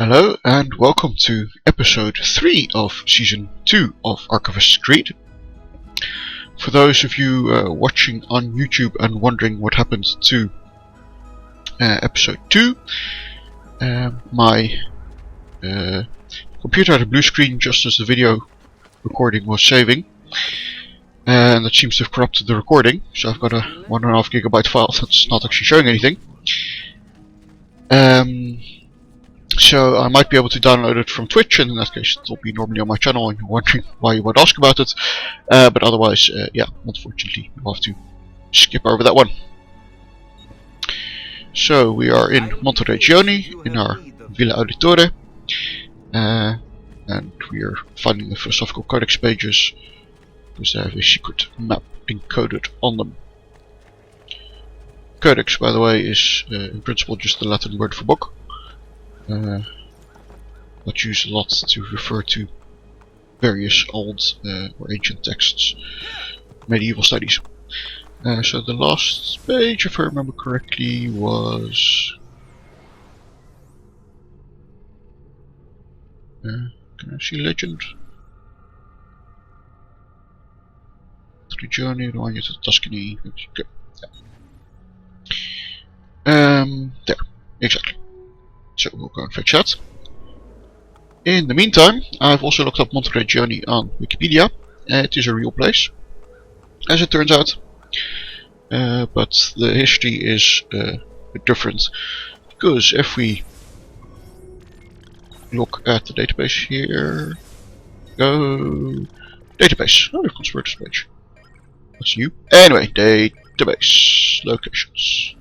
Hello and welcome to episode 3 of season 2 of Archivist Creed. For those of you watching on YouTube and wondering what happened to episode 2, my computer had a blue screen just as the video recording was saving, and that seems to have corrupted the recording, so I've got a 1.5 gigabyte file that's not actually showing anything. So I might be able to download it from Twitch, and in that case it will be normally on my channel and you're wondering why you would ask about it. But otherwise, yeah, unfortunately you'll have to skip over that one. So we are in Monteregione, in our Villa Auditore, and we are finding the philosophical codex pages, because they have a secret map encoded on them. Codex, by the way, is in principle just the Latin word for book. But used a lot to refer to various old or ancient texts, medieval studies. So the last page, if I remember correctly, was... can I see legend? The journey, the one to Tuscany. Okay. Yeah. There, exactly. So we'll go and fetch that. In the meantime, I've also looked up Monteregione on Wikipedia. It is a real place, as it turns out. But the history is a bit different, because if we look at the database here, go database. Oh, the conspirators page. That's new. Anyway, database locations.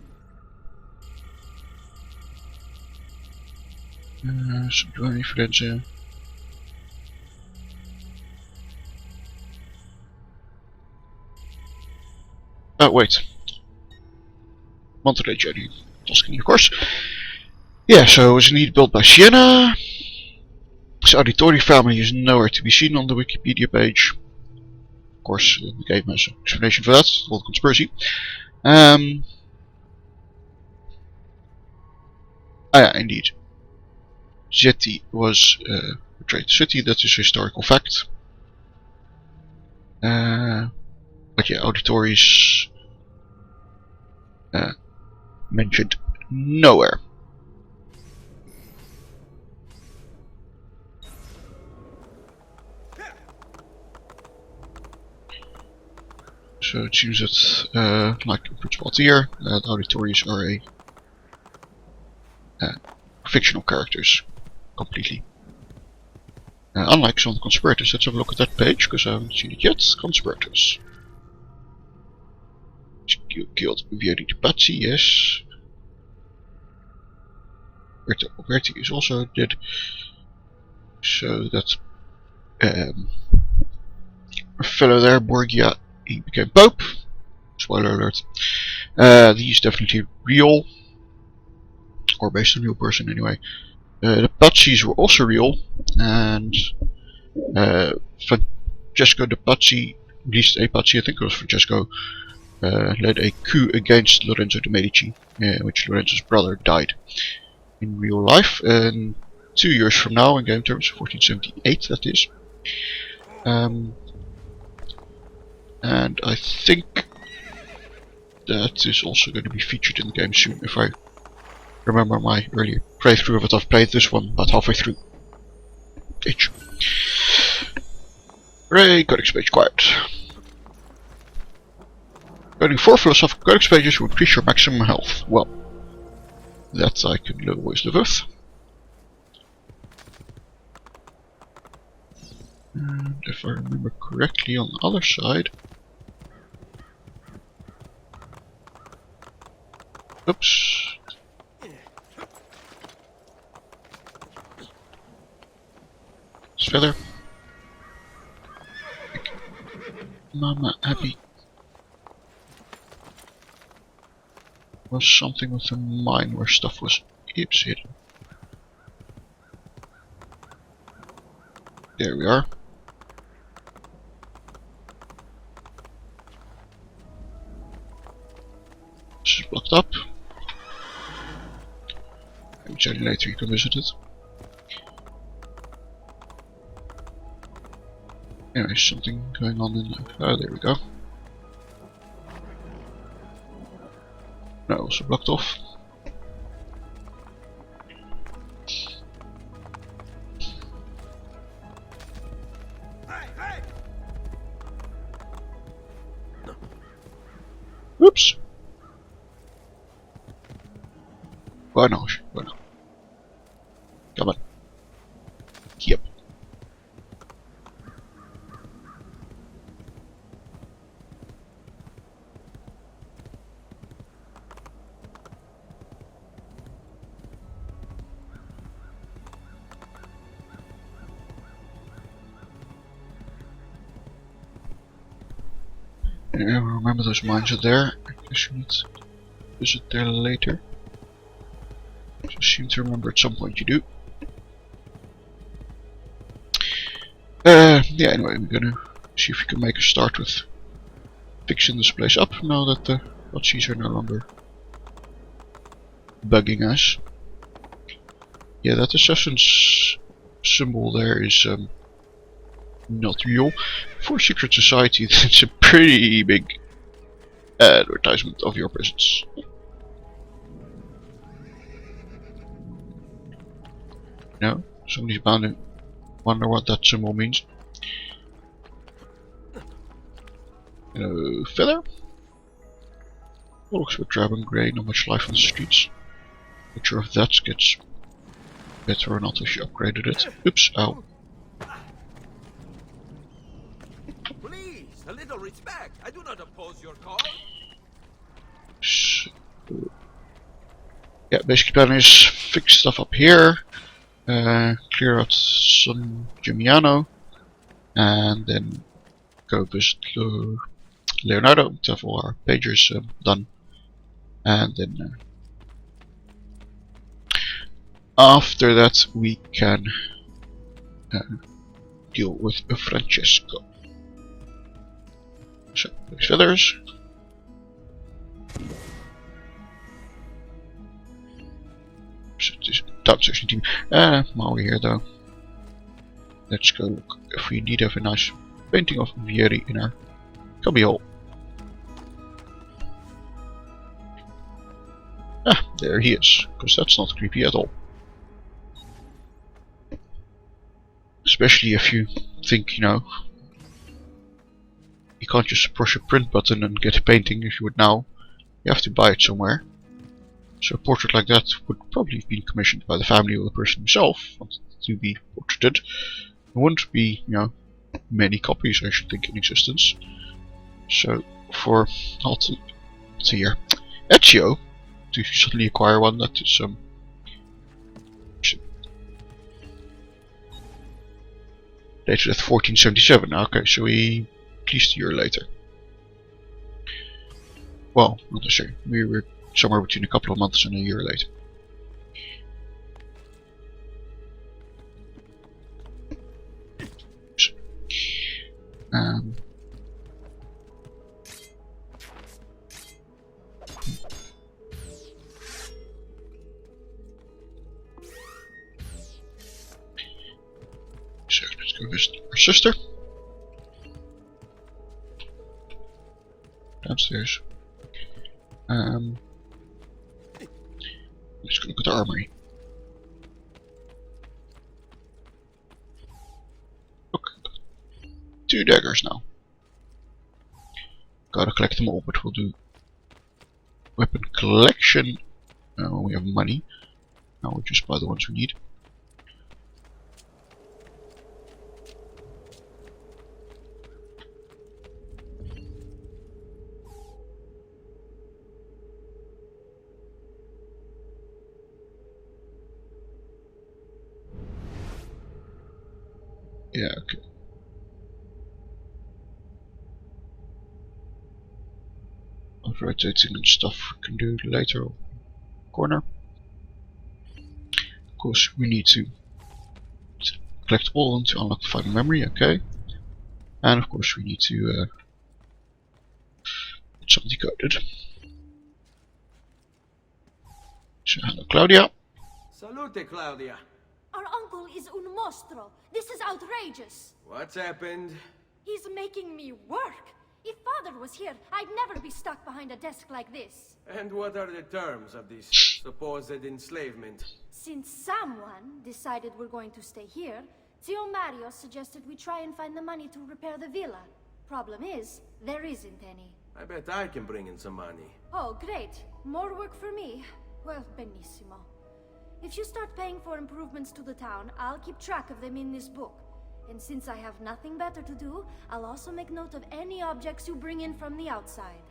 Subjoin Firenze. Oh wait, Monteregione, Tuscany, of course. Yeah, so it was indeed built by Siena. This Auditore family is nowhere to be seen on the Wikipedia page. Of course, the game has an explanation for that. It's called conspiracy. Ah, yeah, indeed. Zeti was a betrayed city. That is a historical fact. But yeah, Auditore is mentioned nowhere. So it seems that, like in principle here, that Auditores are fictional characters, completely. Unlike some conspirators. Let's have a look at that page, because I haven't seen it yet. Conspirators. Killed Vieri de Pazzi, yes. Berti is also dead. So that a fellow there, Borgia, he became Pope. Spoiler alert. He's definitely real. Or based on a real person anyway. The Pazzis were also real, and Francesco de Pazzi, at least a Pazzi, I think it was Francesco, led a coup against Lorenzo de Medici, which Lorenzo's brother died in real life, and 2 years from now, in game terms, 1478 that is. And I think that is also going to be featured in the game soon, if I remember my earlier playthrough of it. I've played this one about halfway through. H. Hooray, codex page quiet. Going 4 philosophical codex pages will increase your maximum health. Well, that I can always live with. And if I remember correctly, on the other side... Oops. This feather. Mama Abby. Was something with a mine where stuff was hidden. There we are. This is blocked up. Maybe later you can visit it. Anyway, something going on in the... Oh, there we go. No, also blocked off. Oops. Bueno. Come on. Yep. I remember those mines are there. I guess you need to visit there later. I seem to remember at some point you do. Yeah, anyway, we're gonna see if we can make a start with fixing this place up now that the Nazis are no longer bugging us. Yeah, that assassin's symbol there is not real. For a secret society, it's a pretty big advertisement of your presence. No, somebody's bound to wonder what that symbol means. Feather? Looks with drab and grey, not much life on the streets. Not sure if that gets better or not if you upgraded it. Oops, ow. Please, a little respect. I do not oppose your cause. So, yeah, basically plan is fix stuff up here, clear out some Gimiano, and then go visit Leonardo to have all our pages done, and then after that we can deal with Francesco. So, there's feathers. So it is downstairs team. While we're here though, let's go look if we indeed have a nice painting of Vieri in our cubbyhole. Ah, there he is, because that's not creepy at all. Especially if you think, you know, you can't just push a print button and get a painting if you would now. You have to buy it somewhere. So a portrait like that would probably have been commissioned by the family or the person himself wanted to be portraited. There wouldn't be, you know, many copies I should think in existence. So for what's here, Ezio, to suddenly acquire one that is dated at 1477. Okay, so we at least a year later. Well, not necessarily. We were somewhere between a couple of months and a year later. So let's go visit our sister. Downstairs. Let's go look at the armory. Look, 2 daggers now. Gotta collect them all, but we'll do weapon collection when we have money. Now we'll just buy the ones we need. Yeah, okay. Rotating and stuff we can do later. Corner. Of course, we need to collect all of them to unlock the final memory, okay. And of course, we need to get some decoded. So, hello, Claudia. Salute, Claudia. Our uncle is un mostro. This is outrageous. What's happened? He's making me work. If Father was here, I'd never be stuck behind a desk like this. And what are the terms of this supposed enslavement? Since someone decided we're going to stay here, Zio Mario suggested we try and find the money to repair the villa. Problem is, there isn't any. I bet I can bring in some money. Oh, great. More work for me. Well, benissimo. If you start paying for improvements to the town, I'll keep track of them in this book. And since I have nothing better to do, I'll also make note of any objects you bring in from the outside.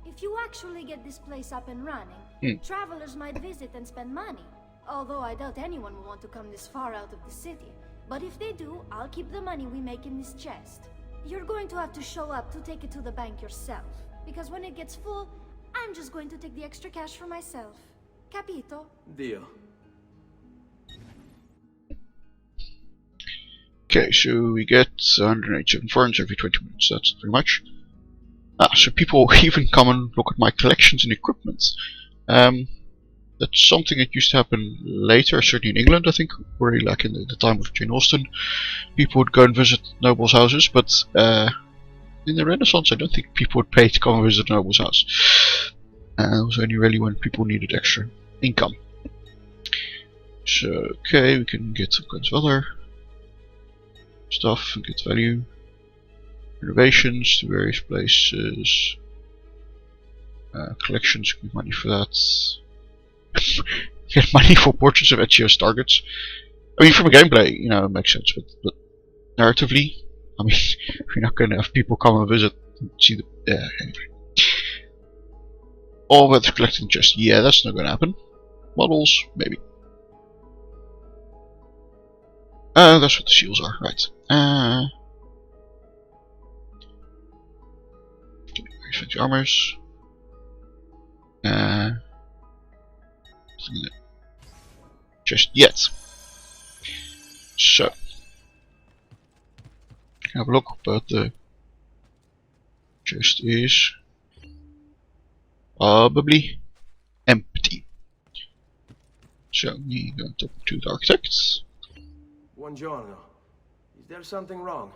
If you actually get this place up and running, travelers might visit and spend money. Although I doubt anyone will want to come this far out of the city. But if they do, I'll keep the money we make in this chest. You're going to have to show up to take it to the bank yourself. Because when it gets full, I'm just going to take the extra cash for myself. Capito? Deal. Okay, so we get 187 foreigns every 20 minutes. That's pretty much. So people even come and look at my collections and equipment. That's something that used to happen later, certainly in England, I think, already like in the time of Jane Austen. People would go and visit nobles' houses, but in the Renaissance I don't think people would pay to come and visit a noble's house. It was only really when people needed extra income. So, okay, we can get some kinds of other stuff and get value. Renovations to various places. Collections, get money for that. Get money for portraits of Ezio's targets. I mean, from a gameplay, you know, it makes sense, but narratively, I mean, we're not going to have people come and visit and see the. Anyway. All about collecting just, yeah, that's not going to happen. Models, maybe. That's what the seals are, right. Fancy armors. Just yet. So, have a look, but the chest is probably empty. So we go to talk to the architects. Buongiorno. Is there something wrong?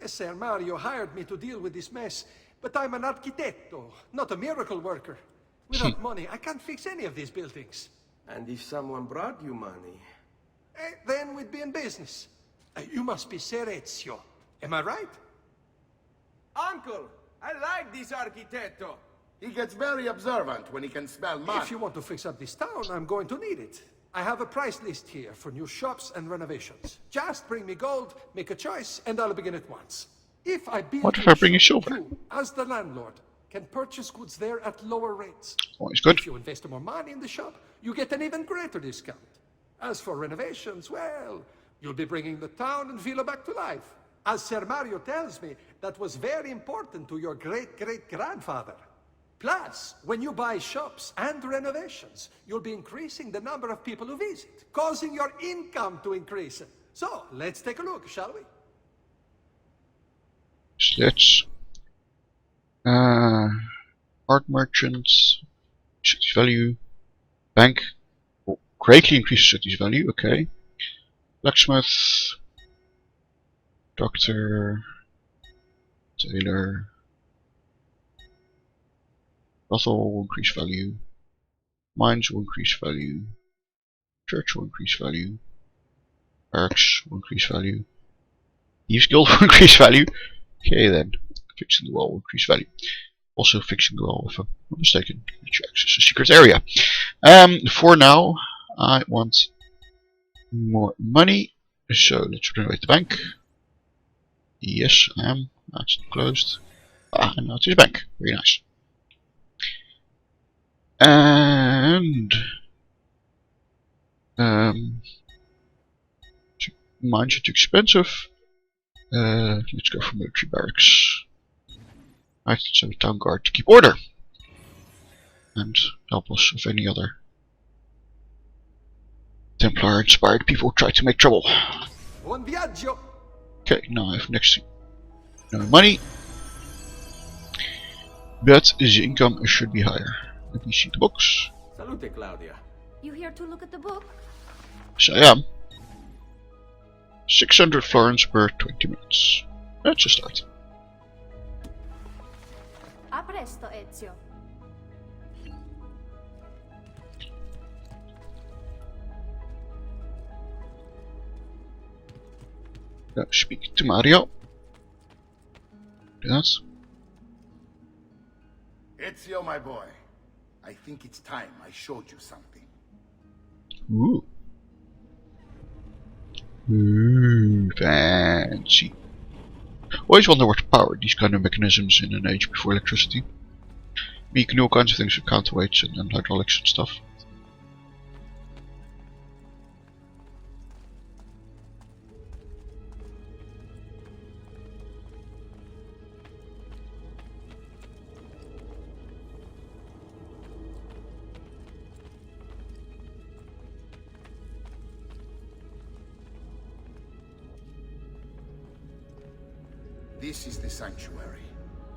Ser Mario hired me to deal with this mess, but I'm an architetto, not a miracle worker. Without money, I can't fix any of these buildings. And if someone brought you money? Then we'd be in business. You must be Ser Ezio. Am I right? Uncle, I like this architetto. He gets very observant when he can smell mud. If you want to fix up this town, I'm going to need it. I have a price list here for new shops and renovations. Just bring me gold, make a choice, and I'll begin at once. If I build What if I bring you shop, silver? you, as the landlord, can purchase goods there at lower rates. Always good. If you invest more money in the shop, you get an even greater discount. As for renovations, well, you'll be bringing the town and villa back to life. As Ser Mario tells me, that was very important to your great-great-grandfather. Plus, when you buy shops and renovations, you'll be increasing the number of people who visit, causing your income to increase. So, let's take a look, shall we? Let's art merchants, city's value, bank, greatly increases city's value, okay. Blacksmith, doctor, tailor, brothel will increase value, mines will increase value, church will increase value, barracks will increase value, thieves guild will increase value. Okay then, fixing the wall will increase value. Also fixing the wall, if I'm not mistaken, to access a secret area. For now, I want more money, so let's renovate the bank. Yes, I am. That's closed. And now to the bank. Very nice. And mines are too expensive. Let's go for military barracks. Right, let's have a town guard to keep order and help us if any other Templar inspired people try to make trouble. Buon viaggio! Okay, now I have next to no money, but the income should be higher. Let me see the books. Salute, Claudia. You here to look at the book? Yes, I am. 600 florins per 20 minutes. That's a start. presto, Ezio. Speak to Mario. Do that. Ezio, my boy. I think it's time I showed you something. Ooh. Ooh, fancy. Always wonder what powered these kind of mechanisms in an age before electricity. You can do all kinds of things with counterweights and hydraulics and stuff. This is the sanctuary.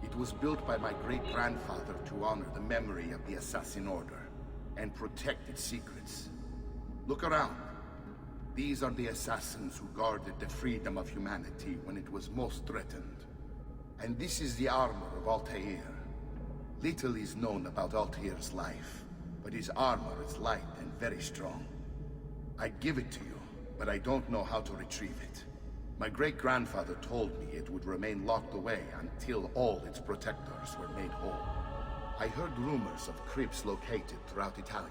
It was built by my great-grandfather to honor the memory of the Assassin Order and protect its secrets. Look around. These are the assassins who guarded the freedom of humanity when it was most threatened. And this is the armor of Altair. Little is known about Altair's life, but his armor is light and very strong. I'd give it to you, but I don't know how to retrieve it. My great-grandfather told me it would remain locked away until all its protectors were made whole. I heard rumors of crypts located throughout Italia,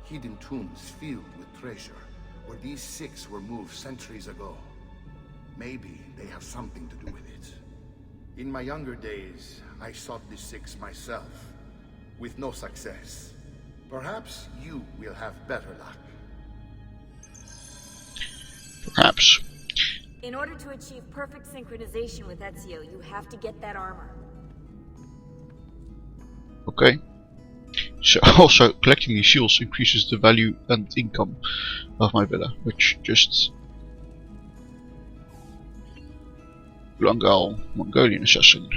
hidden tombs filled with treasure, where these six were moved centuries ago. Maybe they have something to do with it. In my younger days, I sought the six myself, with no success. Perhaps you will have better luck. Perhaps. In order to achieve perfect synchronization with Ezio, you have to get that armor. Okay. So also collecting these shields increases the value and income of my villa, which just Langal, Mongolian assassin.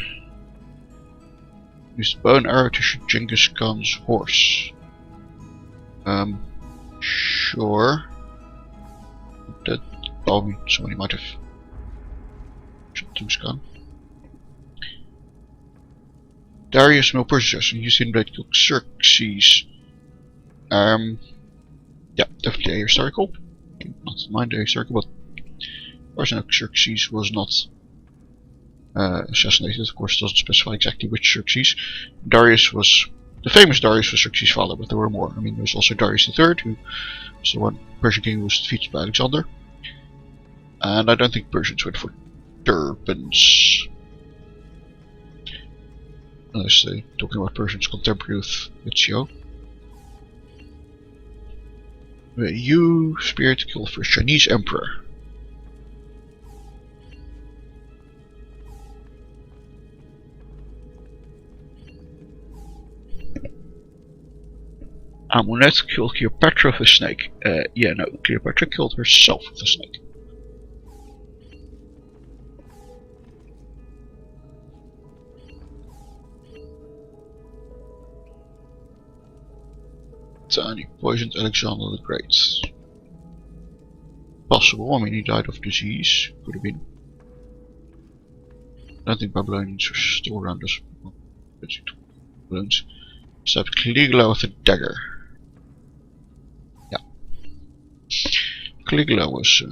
Used bow and arrow to shoot Genghis Khan's horse. Sure. That probably somebody might have shot Genghis Khan. Darius no processor, used in Blade killed Xerxes. Yeah, definitely historical. Not mind the historical, but as no Xerxes was not assassinated. Of course, it doesn't specify exactly which Xerxes. Darius was the famous Darius was Xerxes' father, but there were more. I mean, there was also Darius III, who was the one Persian king who was defeated by Alexander. And I don't think Persians went for turbans. Unless they're talking about Persians contemporary with Ezio. You spirit to kill the first Chinese emperor. Amulet killed Cleopatra with a snake. Yeah, no, Cleopatra killed herself with a snake. And he poisoned Alexander the Great. Possible, I mean he died of disease, could have been. I don't think Babylonians were still around us. Babylonians. Stabbed Caligula with a dagger. Yeah. Caligula was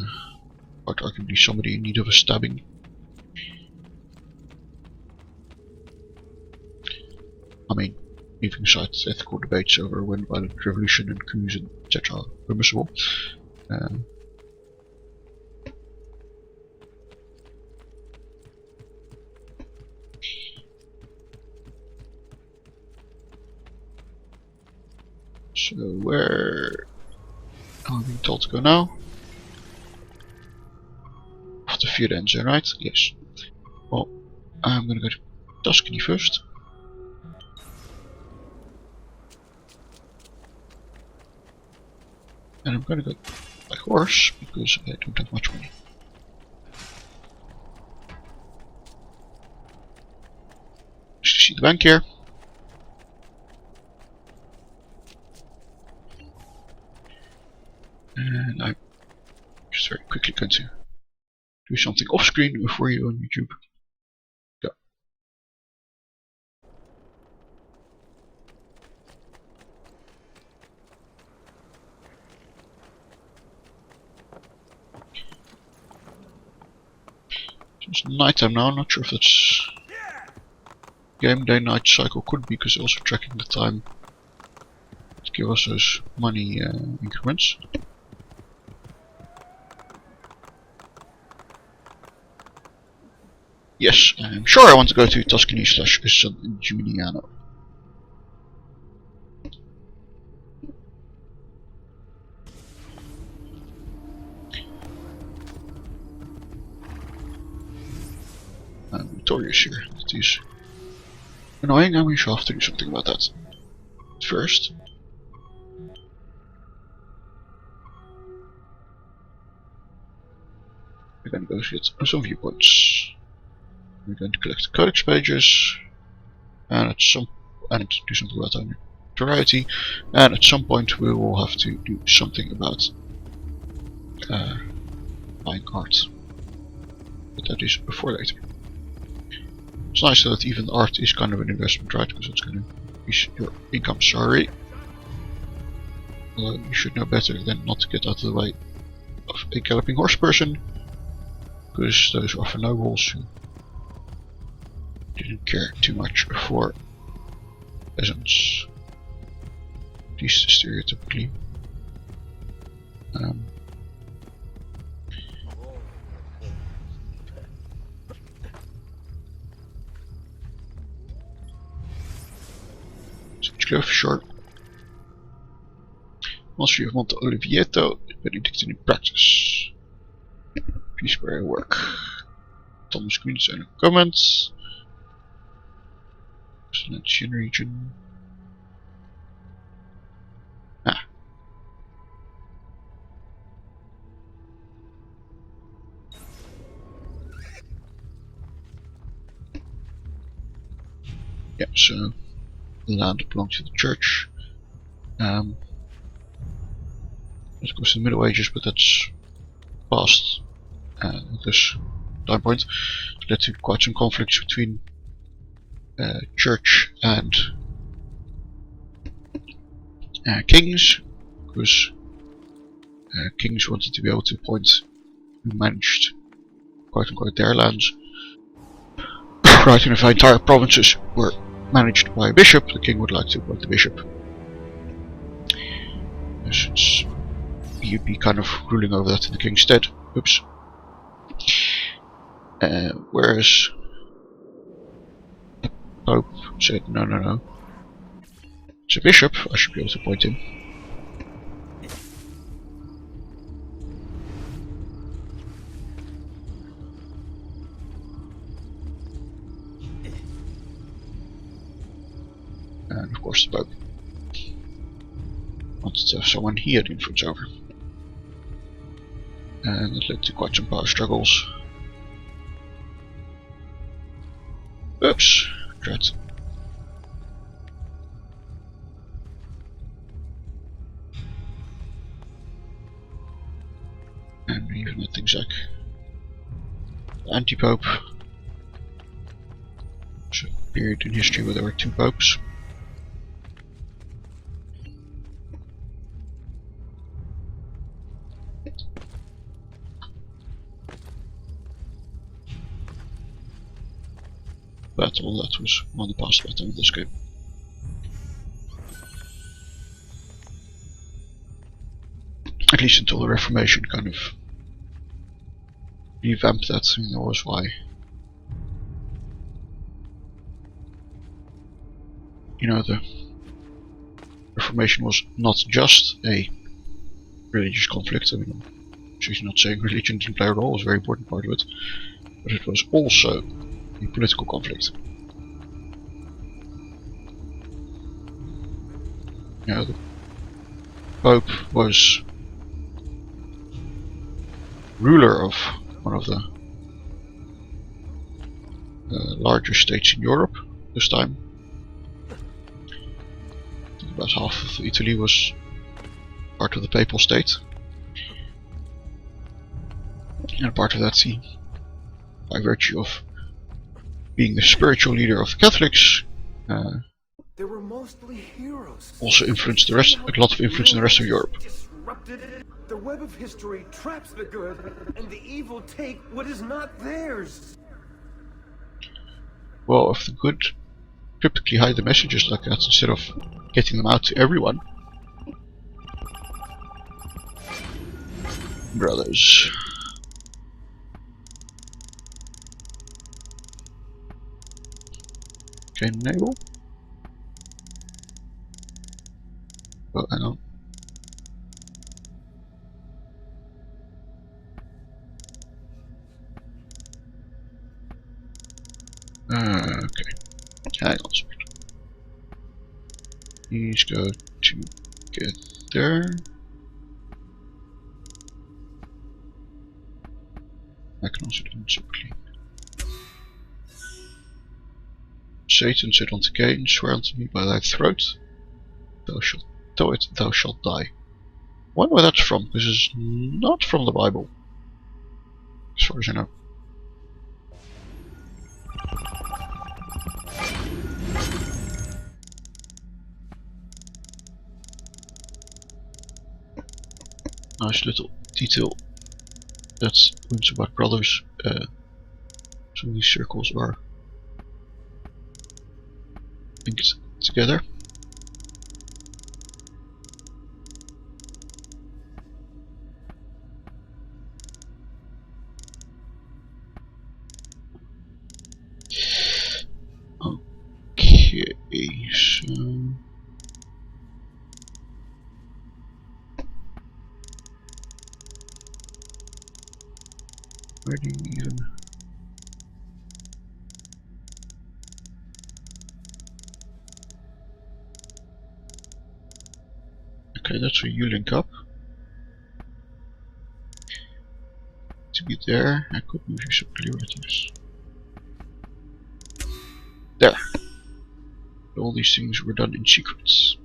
quite arguably somebody in need of a stabbing. I mean, leaving aside ethical debates over when violent revolution and coups and etc. are permissible. So where am I being told to go now? Off the Firenze, right? Yes. Well, I'm gonna go to Tuscany first. And I'm gonna go by horse because I don't have much money. Just to see the bank here. And I'm just very quickly going to do something off screen for you on YouTube. Go. It's nighttime now, I'm not sure if it's game day night cycle, could be because also tracking the time to give us those money increments. Yes, I'm sure I want to go to Tuscany / San Giuliano. I'm victorious here. It is annoying, and we shall have to do something about that. First, we're going to go get some viewpoints. We're going to collect codex pages, and do something about our notoriety, and at some point we will have to do something about buying art. But that is before later. It's nice that even art is kind of an investment, right? Because it's going to increase your income. Sorry. Although you should know better than not to get out of the way of a galloping horse person. Because those are for nobles who didn't care too much for peasants. At least stereotypically. Sure. Mastery of Monte Oliveto, Benedictine in practice. Peace prayer work. Thomas Queen's and comments. Selection region. Ah. Yeah, so the land belonged to the church. Of course, in the Middle Ages, but that's past this time point. It led to quite some conflicts between church and kings, because kings wanted to be able to appoint who managed quite unquote their lands. Right, and if entire provinces were managed by a bishop, the king would like to appoint the bishop. Since he'd be kind of ruling over that in the king's stead. Oops. Whereas the Pope said, no. It's a bishop, I should be able to appoint him. And of course the Pope wanted to have someone he had influence over. And it led to quite some power struggles. Oops, drat. And even with things like the anti-pope. It's a period in history where there were 2 popes. Battle, that was one of the past battle of this game. At least until the Reformation kind of revamped that. I mean, that was why, you know, the Reformation was not just a religious conflict. I mean, she's not saying religion didn't play a role, it was a very important part of it, but it was also a political conflict. You know, the Pope was ruler of one of the larger states in Europe this time. I think about half of Italy was part of the Papal State. And part of that, he, by virtue of being the spiritual leader of the Catholics, They were mostly heroes. also influenced the rest, a lot of influence in the rest of Europe. The web of history traps the good, and the evil take what is not theirs. Well, if the good cryptically hide the messages like that instead of getting them out to everyone. Brothers. Okay, enable. Oh, hang on. Okay. Hang on a second. Please go together. I can also do it separately. Satan said unto Cain, swear unto me by thy throat, thou shalt do it, thou shalt die. I wonder where that's from. This is not from the Bible, as far as I know. Nice little detail. That's what's about brothers. Some of these circles are linked together. Okay, so where do you even? Okay, that's where you link up. To be there, I could move you separately right this. There. All these things were done in secrets.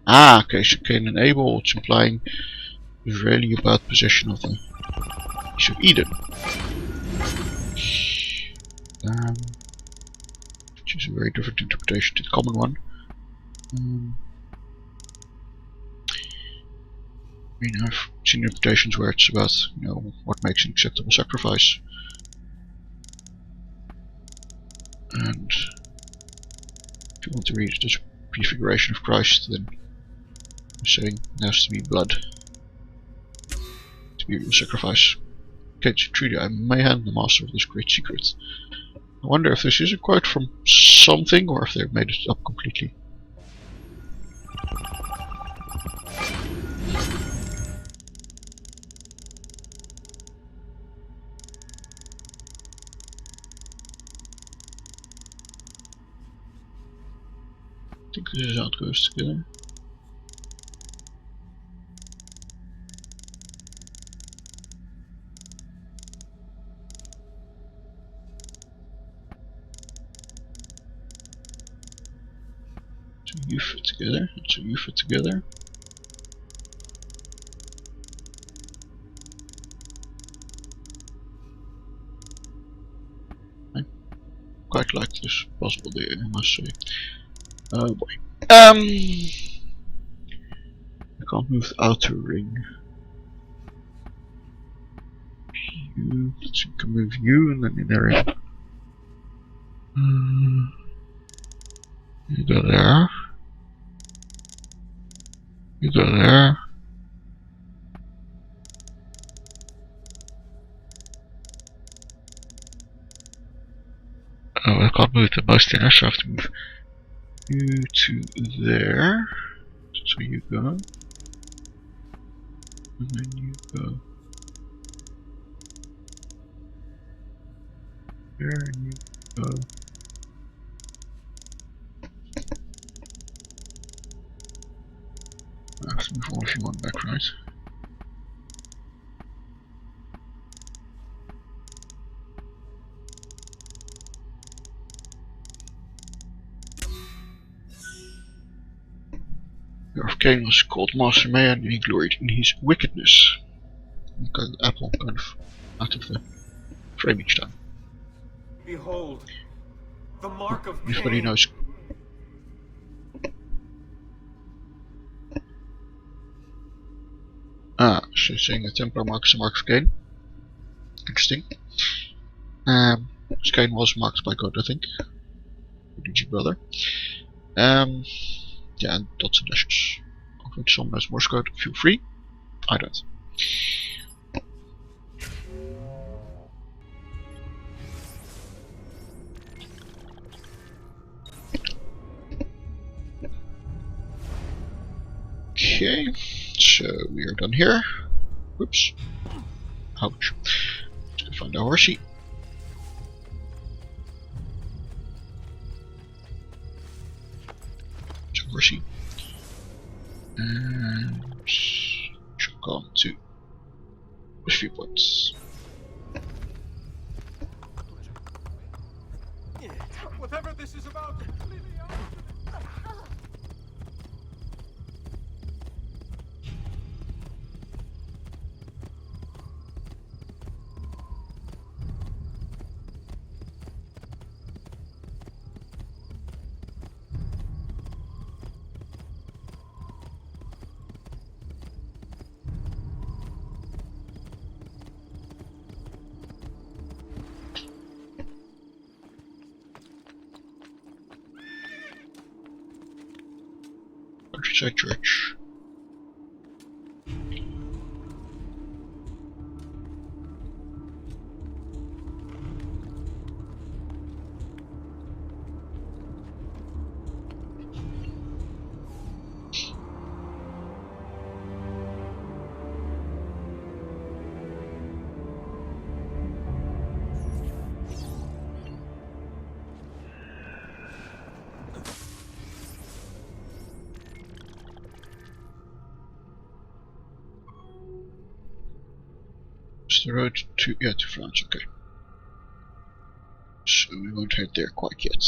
Ah, okay, so Cain and Abel, it's implying it's really about possession of the piece of Eden. Which is a very different interpretation to the common one. I mean, I've seen interpretations where it's about, you know, what makes an acceptable sacrifice. And if you want to read it as a prefiguration of Christ, then you're saying there has to be blood to be a real sacrifice. Okay, truly, I may hand the master of this great secret. I wonder if this is a quote from something, or if they've made it up completely. I think this is how it goes together. So you fit together, and so you fit together. I quite like this possibility, I must say. Oh boy. I can't move the outer ring. You, so you can move you, and then in there. You go there. You go there. Oh, I can't move the most in, so I have to move you to there. So you go. And then you go there, and you go. I have to move all of you on back, right? Of Cain was called Master Man, and he gloried in his wickedness. You got the apple kind of out of the frame each time. Behold, the mark of Everybody Cain. knows. Ah, so saying a Templar mark is a mark of Cain. Interesting. Cain was marked by God, I think. DG brother. Yeah, and dots and dashes. If someone has Morse code, feel free. I don't. Okay, so we are done here. Whoops. Ouch. Let's go find our horsey. So horsey. And should go on to the viewpoints. Whatever this is about, leave me out. Countryside Church. The road to France, okay. So we won't head there quite yet.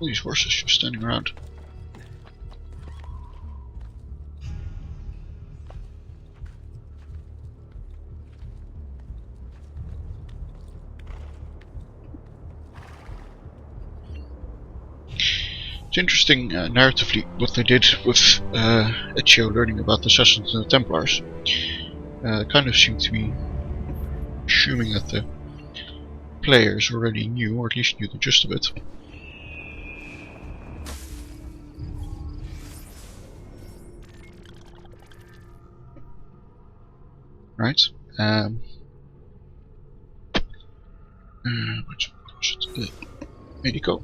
All these horses just standing around. It's interesting narratively what they did with Ezio learning about the Assassins and the Templars. Kind of seemed to be assuming that the players already knew, or at least knew the gist of it. Right. Medico.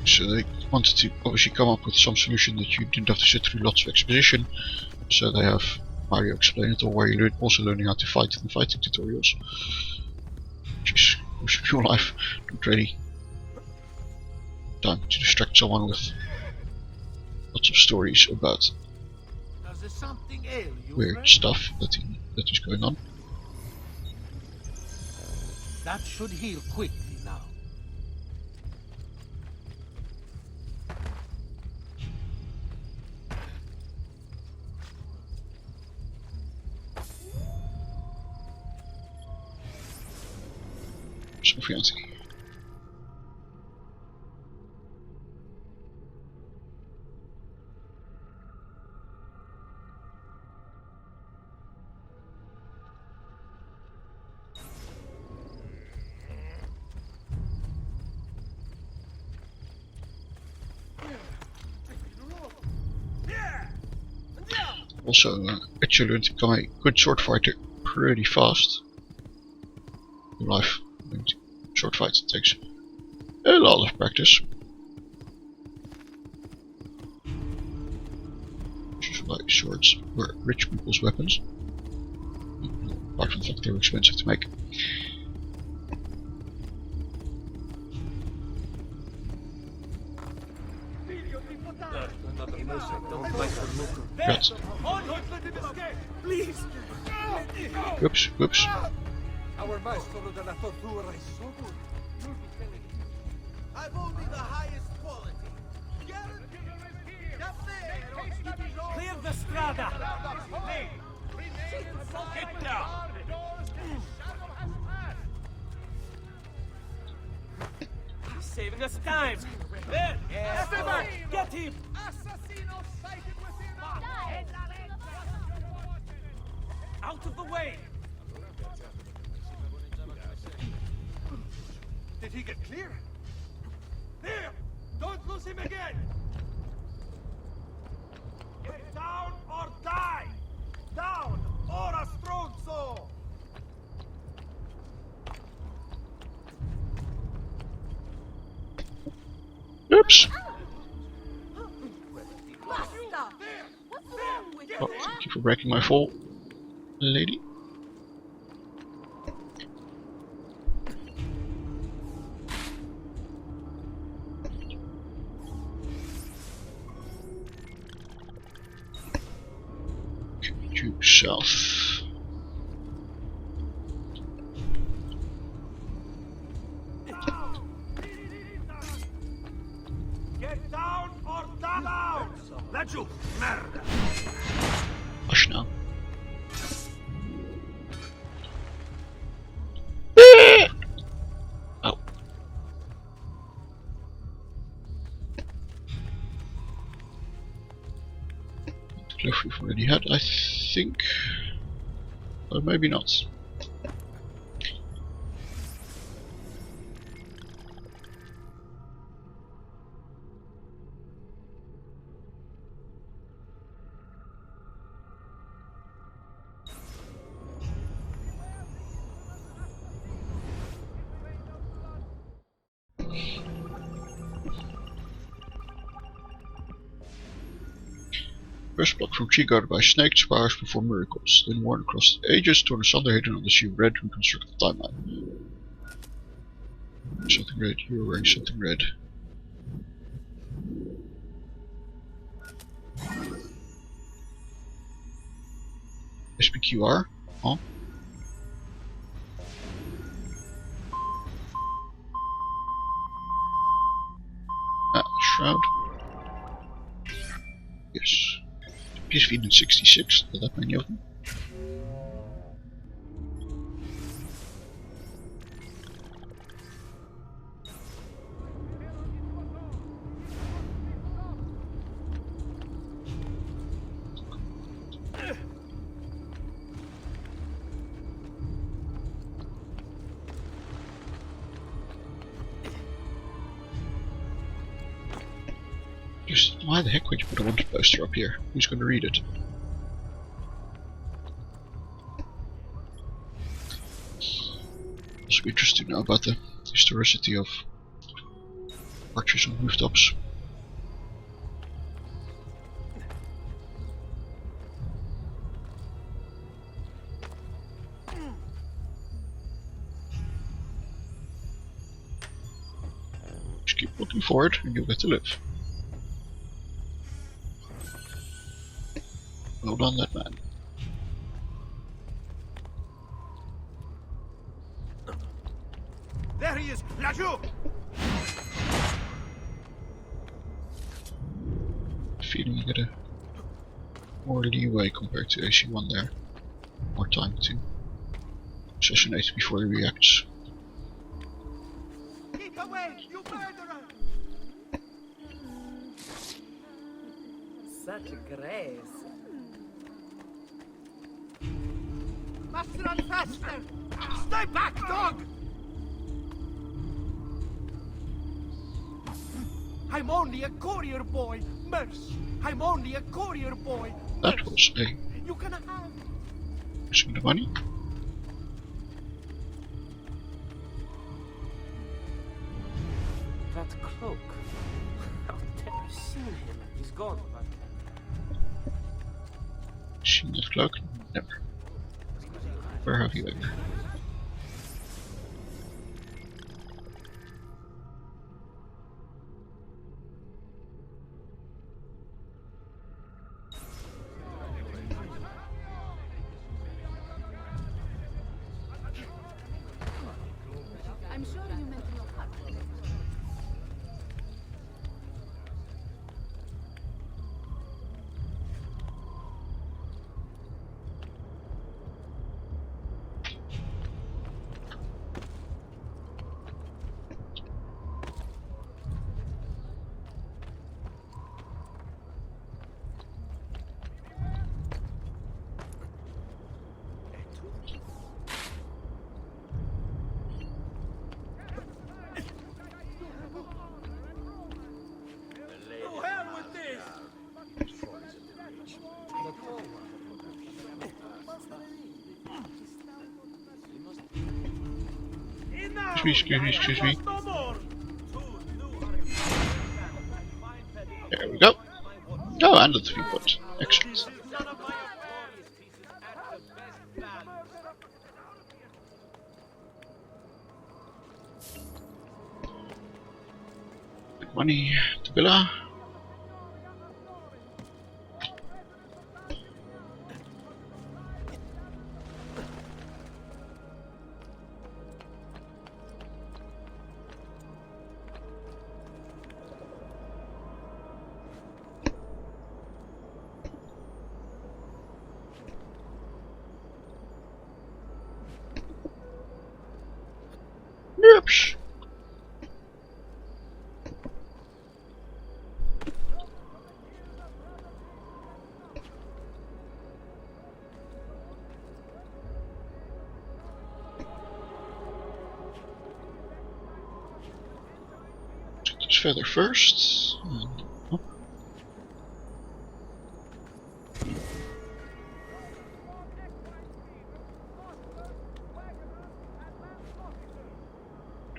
So they wanted to obviously come up with some solution that you didn't have to sit through lots of exposition. So they have Mario explain it, or where you're also learning how to fight in the fighting tutorials. Which is real life, not really time to distract someone with lots of stories about weird stuff that is going on. That should heal quickly now. So fancy. Also, Ezio learned to become a good sword fighter pretty fast. In life, sword fights takes a lot of practice. Which is why swords were rich people's weapons. Apart from the fact they were expensive to make. Don't like the look of Rats. Please! Whoops, whoops. Our maestro de la tortura is so good. You'll be telling him. I've only the highest quality. Clear the strada! Get down! He's saving us time! There! Esteban! Get him! Out of the way! Did he get clear? There! Don't lose him again! Get down or die! Down or a stronzo! Oops. Basta! What's wrong with Oh, thank you for breaking my fall, lady. Due south. Get down or die down! Laggiù, merda! Hush now. Oh. The cliff we've already had, I think. Or maybe not. First block from tree guarded by snakes, powers perform miracles, then worn across the ages, torn asunder hidden on the sea of red, reconstruct the timeline. Something red, you're wearing something red. SPQR? Huh? Ah, shroud. Yes. PSV in 66, that many of them. Just why the heck would you put a wanted poster up here? Who's going to read it? Also be interested to know about the historicity of archers on rooftops. Just keep looking forward and you'll get to live. Well done, that man. There he is! Laggiù! Feeling you get a more leeway compared to AC1 there. More time to assassinate before he reacts. Keep away, you murderer! Such grace. Must run faster! Stay back, dog! I'm only a courier boy, Merce. I'm only a courier boy. That was a You can have. using the money. That cloak. I've never seen him. He's gone, but Seen that cloak? Never. Where have you ever? Excuse me. There we go. Oh, and the 3 point. Excellent. Money to Villa. Oops. Check this feather first. Up.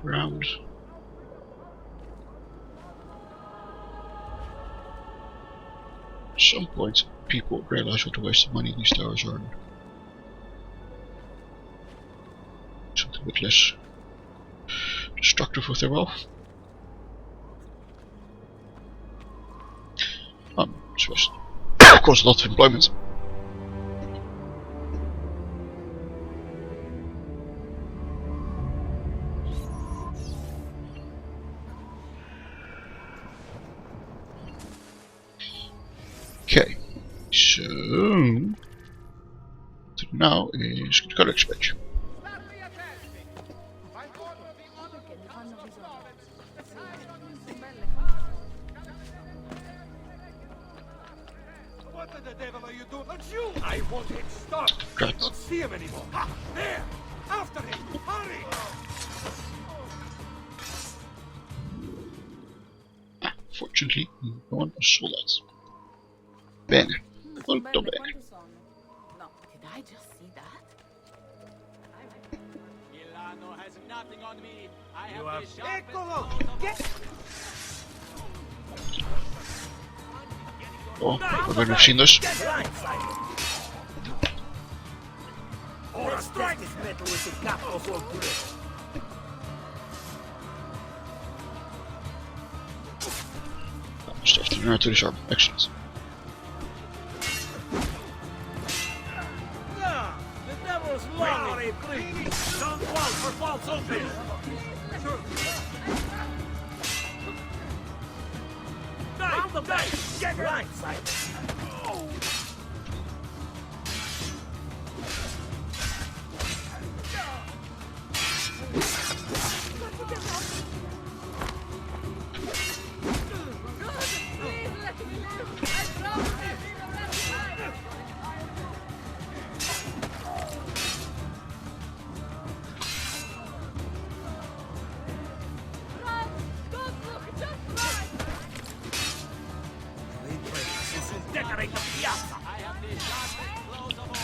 Around. At some point, people realize what a waste of money these towers are. Something a bit less destructive with their wealth. So of course, lots of employment. Okay, so now is the color expansion. What the devil are you doing? Don't you! I want him stopped! Right. Don't see him anymore! Ha! There! After him! Hurry! Fortunately, no one saw that. Bene, molto bene. No, did I just see that? Milano has nothing on me. I have have- the sharpest Eccolo! claws of Get- Oh, we hebben nog zien dus. Ora strike this metal with the capo for good. Stuff to to this arm. Excellent. Ah, the devil's law. Don't fall for false opening. Round the back. Get right side. Decorate the piazza. I have the sharpest claws of all.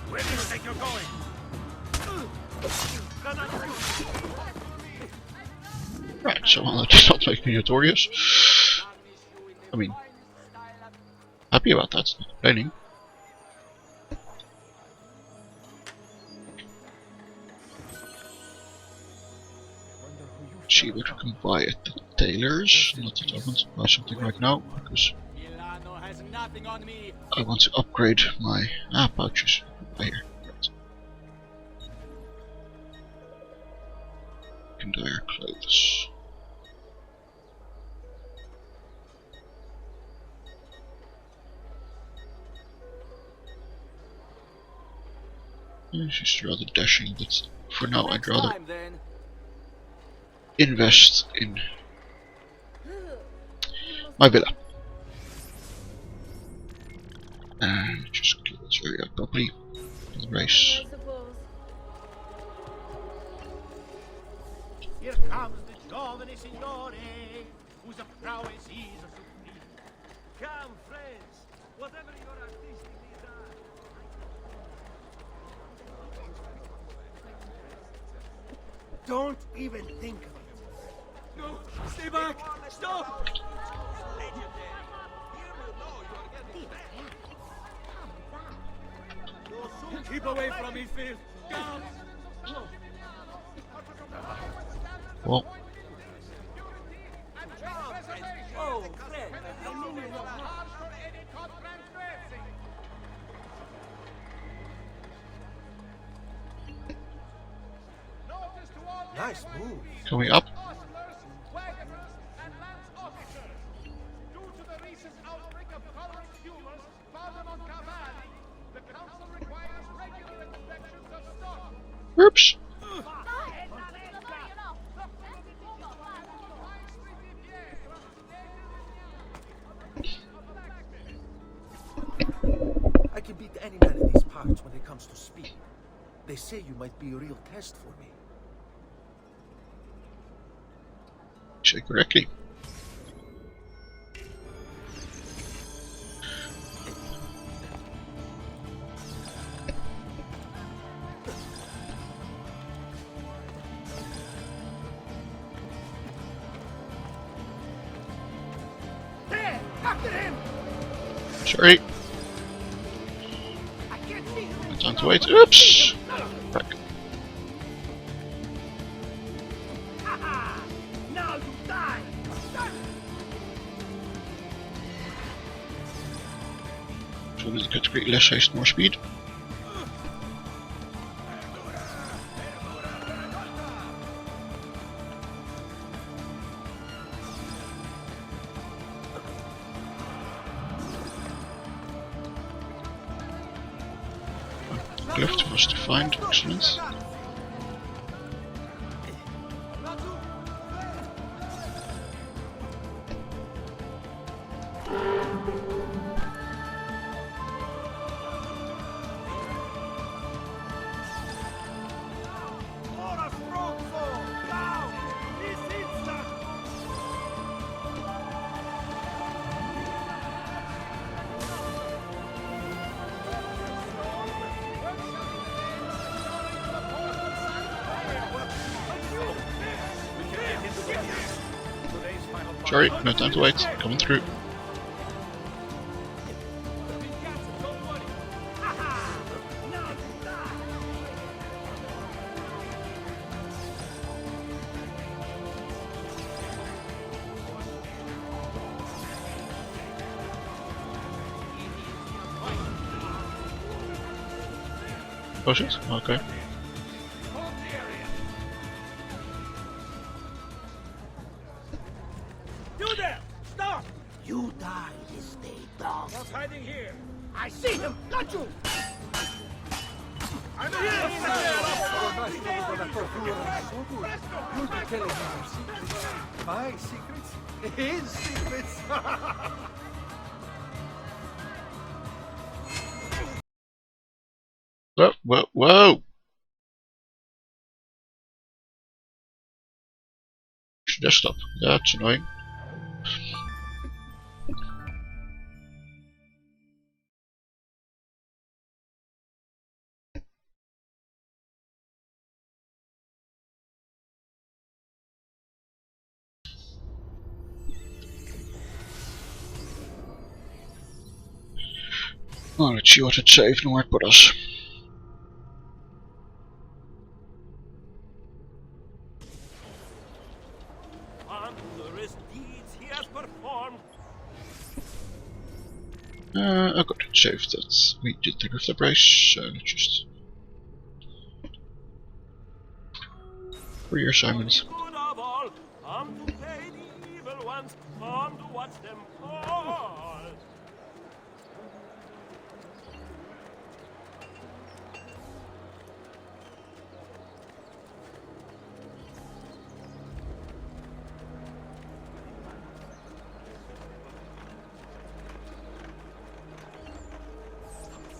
Where do you think you're going? Right, somehow that does not make me notorious. I mean, happy about that, not complaining. See what we can buy at the tailors. Not that I want to buy something right now, because Milano has nothing on me. I want to upgrade my pouches. Right here. Right. Can dye our clothes. She's rather dashing, but for now I'd rather Time, then. invest in my villa. And just kill this area properly. Race. I suppose. Here comes the giovane signore, whose prowess is supreme. Don't even think of it. No! Stay back! Stop! Keep away from me, Phil! Guards! Well, Oh, Fred! I knew you were Nice move. can we up? Oops. I can beat any man in these parts when it comes to speed. They say you might be a real test for me. Say correctly. There! After him! Sorry. I can't see him! Time to wait. Oops. Back. Haha! Now you die! So that it could create less haste, more speed. Left for us to find. Excellent. Ora stronzo! Down! This instant! Sorry, no time to wait. Coming through. Now you die! Oh shit? Okay. You there! Stop! You die this day, dog. What's hiding here? I see him! Got you! I'm here! You'll be telling me your secrets. My secrets? His secrets? Whoa, whoa, whoa! Desktop. That's annoying. Oh, let's see what it saved and where it put us. Wondrous deeds he has performed. Oh good, it saved that. We did the rift brace, so let's just... For your assignments. Good of all, come to pay the evil ones, come to watch them fall.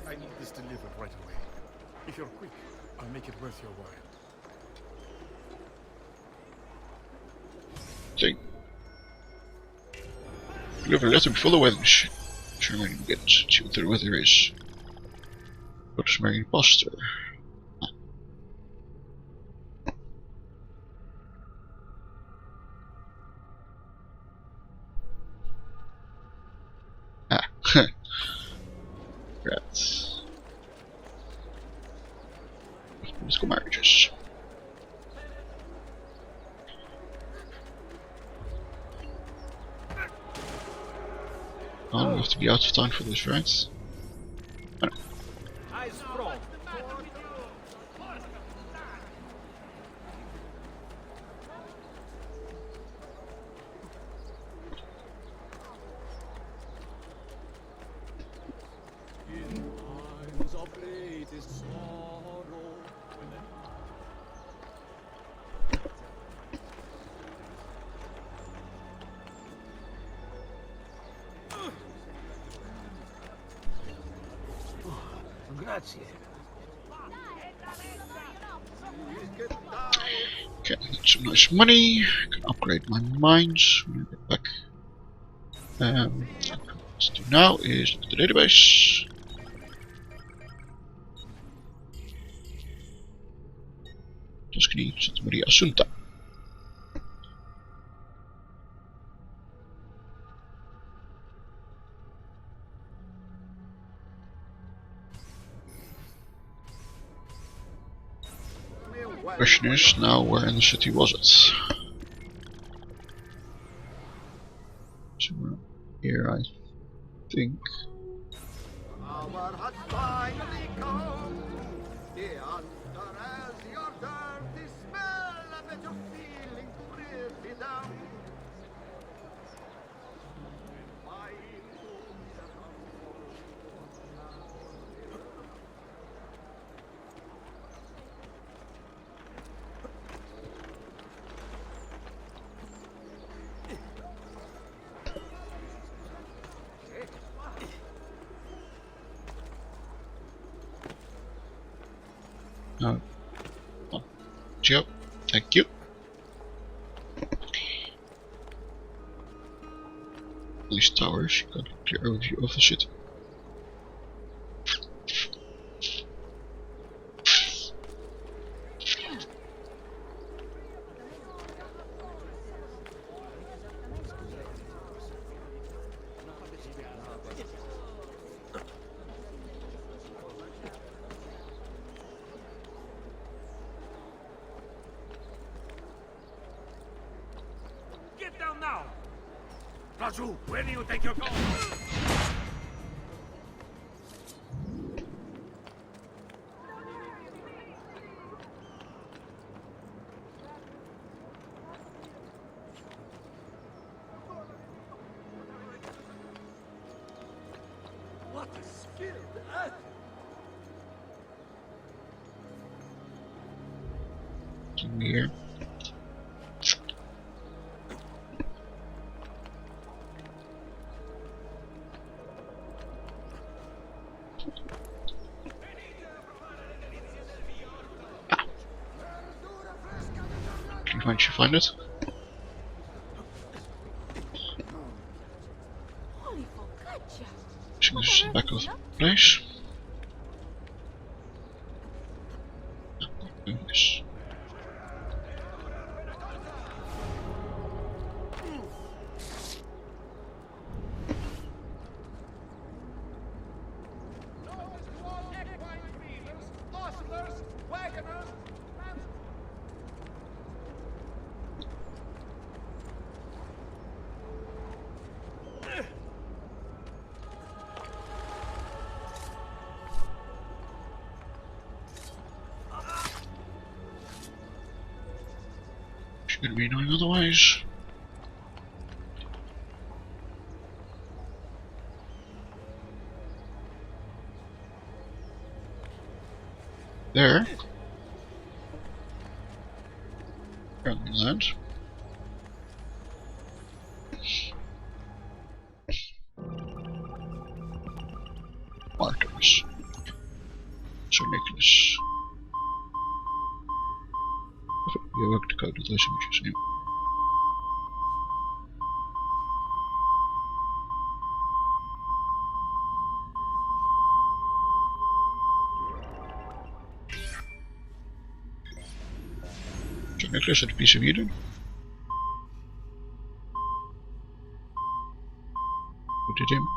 I need this delivered right away. If you're quick, I'll make it worth your while. Ding. Deliver a letter before the wedding. Germany begins. II-3 weather is. Rosemary Buster. Ah, right. Political marriages. Oh, we have to be out of time for this, right? Oh, no. Eyes front. Grazie. Okay, I got some nice money. I can upgrade my mines when I get back. What to do now is look at the database. Tuscany, Santa Maria Assunta. Question is now, where in the city was it? Somewhere here, I think. Our has finally come. The altar has your dirty smell. I bet you're feeling pretty down. No. Oh, Joe, thank you. These towers, you got a clear overview of the city. Get down now! Raju, where do you think you're going? What a skilled athlete! Here. Can't you find it? So this is the back of the place. Yes. Should be annoying otherwise. There. Apparently land. Markers. Sir Nicholas. Je werkt de code, dat is een nieuw. There's a necklace and a piece of Eden. Who did him?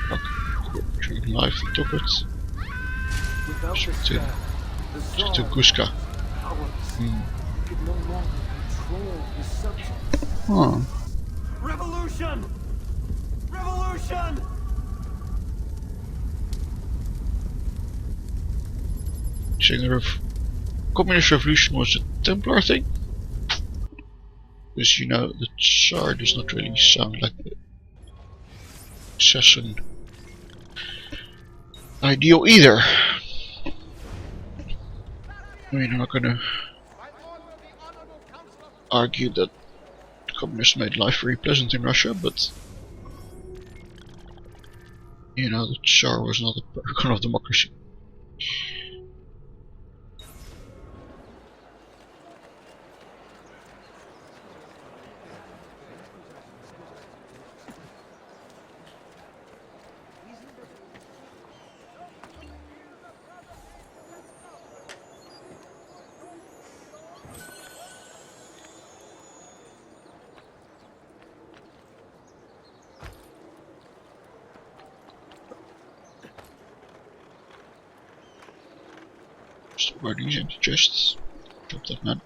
Fuck. Life took it. Without the Straight staff, the to Tsar Guska. powerless. Hmm. Could no longer control his subjects. Huh. Revolution! Revolution! Saying the Communist Revolution was a Templar thing? Because, you know, the Tsar does not really sound like the assassin ideal either. I mean, I'm not gonna argue that communists made life very pleasant in Russia, but you know, the Tsar was not a paragon of democracy. Stop by these empty chests. Drop that man.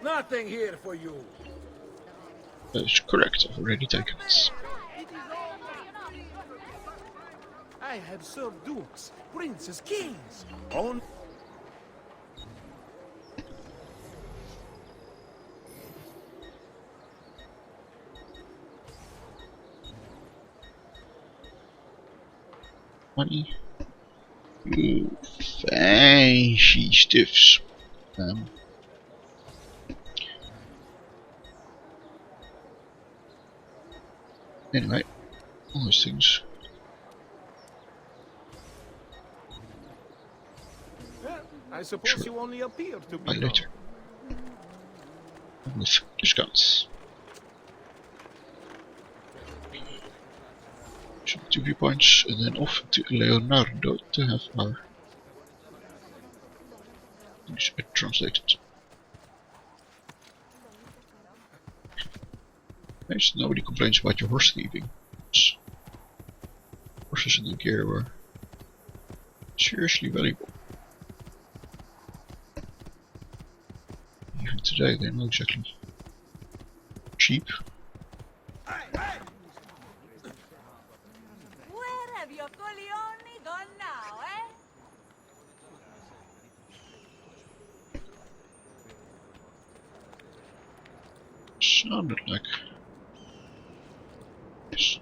Nothing here for you. That is correct, I've already taken it. I have served dukes, princes, kings. On Money. Ooh, fancy stuffs. Anyway, all those things. I suppose you only appear to be Buy later. With discounts. Some 2 viewpoints and then off to Leonardo to have our things translated. Nice, nobody complains about your horse thieving. Horses in the gear were seriously valuable. Even today they're not exactly cheap. Where have your coglioni gone now, eh? Sounded like yes.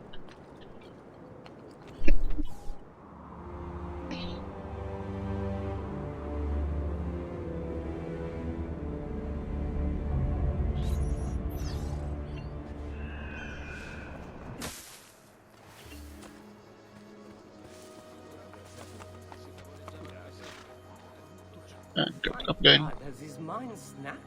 And go up again. God, has his mind snapped?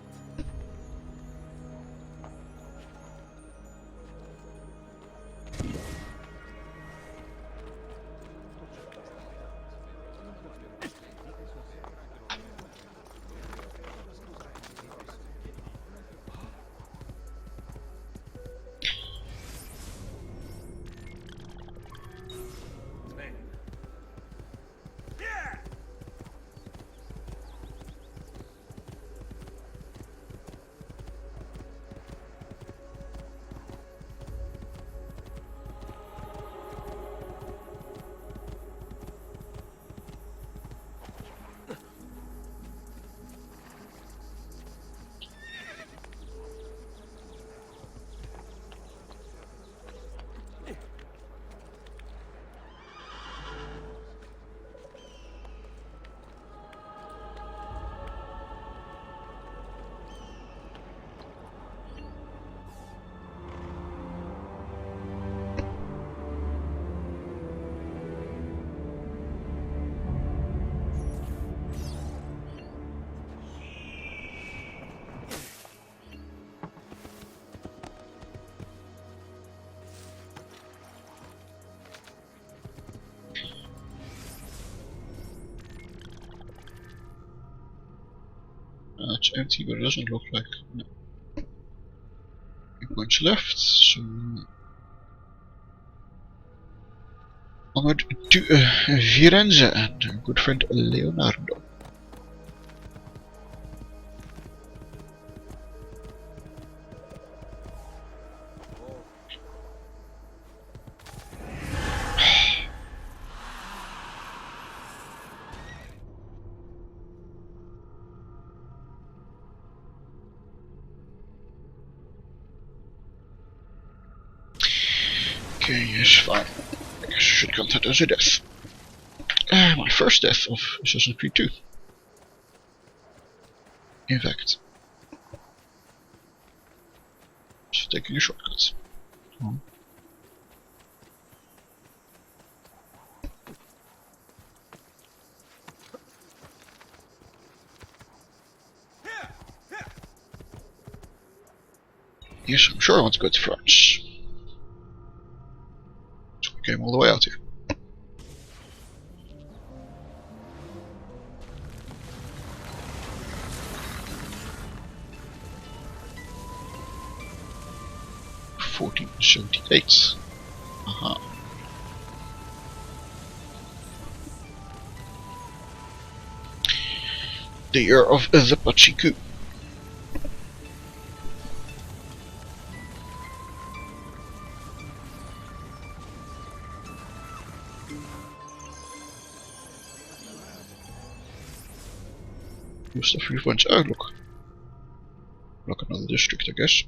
It's empty, but it doesn't look like. No. 8 points left, so. Onward to Firenze and our good friend Leonardo. Okay, yes, fine. I guess I should count that as a death. My first death of Assassin's Creed 2. In fact. Just taking a shortcut. Oh. Yes, I'm sure I want to go to France. So we came all the way out here. $14.78. Aha. The year of the Pachiku. New stuff refunds. Oh, look. Look, another district, I guess.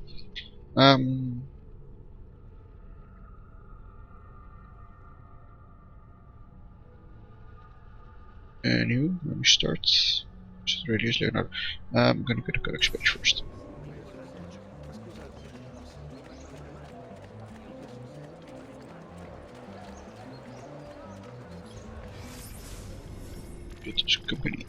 New, let me start. Just radius Leonardo. I'm gonna get a codex page first. It is company.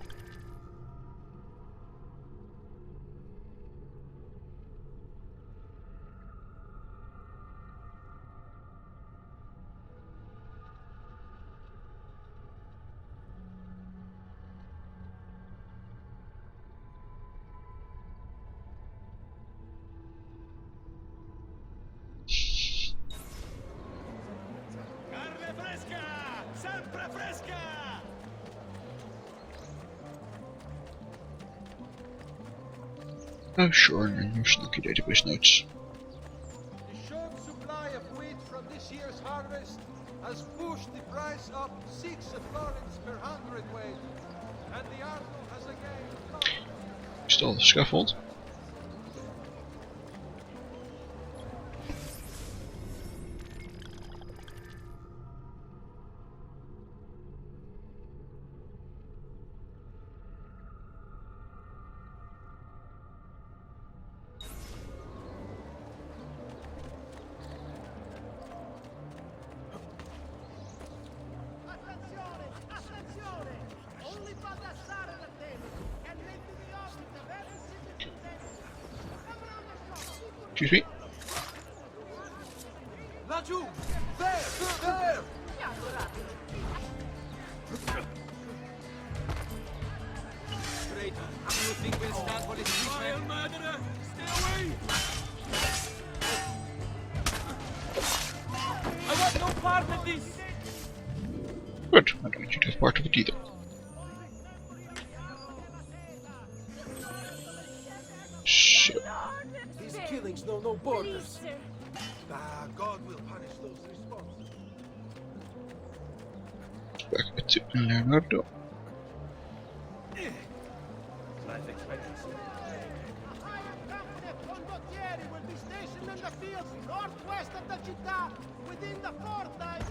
Oh sure, and your snooky database notes. The short supply of wheat from this year's harvest has pushed the price up 6 florins per hundredweight, and the article has again... Still the scaffold. Excuse me? Laggiù! There! There! Great. You think we'll stand for this treatment? Murderer! Stay away! I want no part of this! Good, I don't want you to have part of it either. So. These killings know no borders. God will punish those responsible. Back to Leonardo. Life expectancy. Condottieri will be stationed in the fields northwest of the città within the fortnight.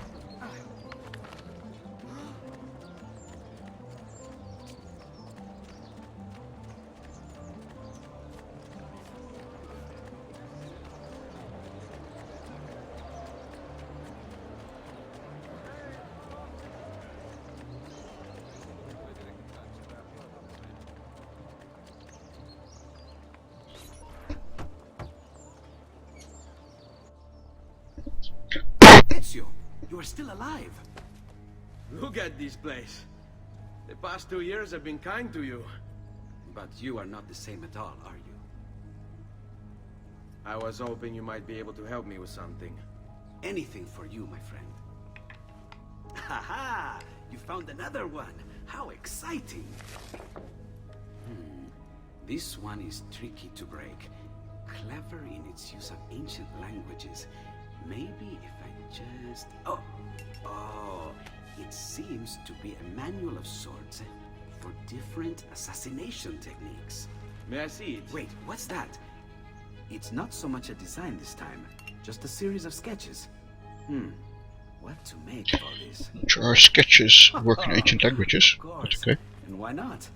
Ezio, you are still alive. Look at this place. The past 2 years have been kind to you. But you are not the same at all, are you? I was hoping you might be able to help me with something. Anything for you, my friend. Haha! You found another one! How exciting! This one is tricky to break. Clever in its use of ancient languages. Maybe if I just... Oh, it seems to be a manual of sorts for different assassination techniques. May I see it? Wait, what's that? It's not so much a design this time, just a series of sketches. What to make of all this? There are sketches work in ancient languages, Of but course. okay. And why not?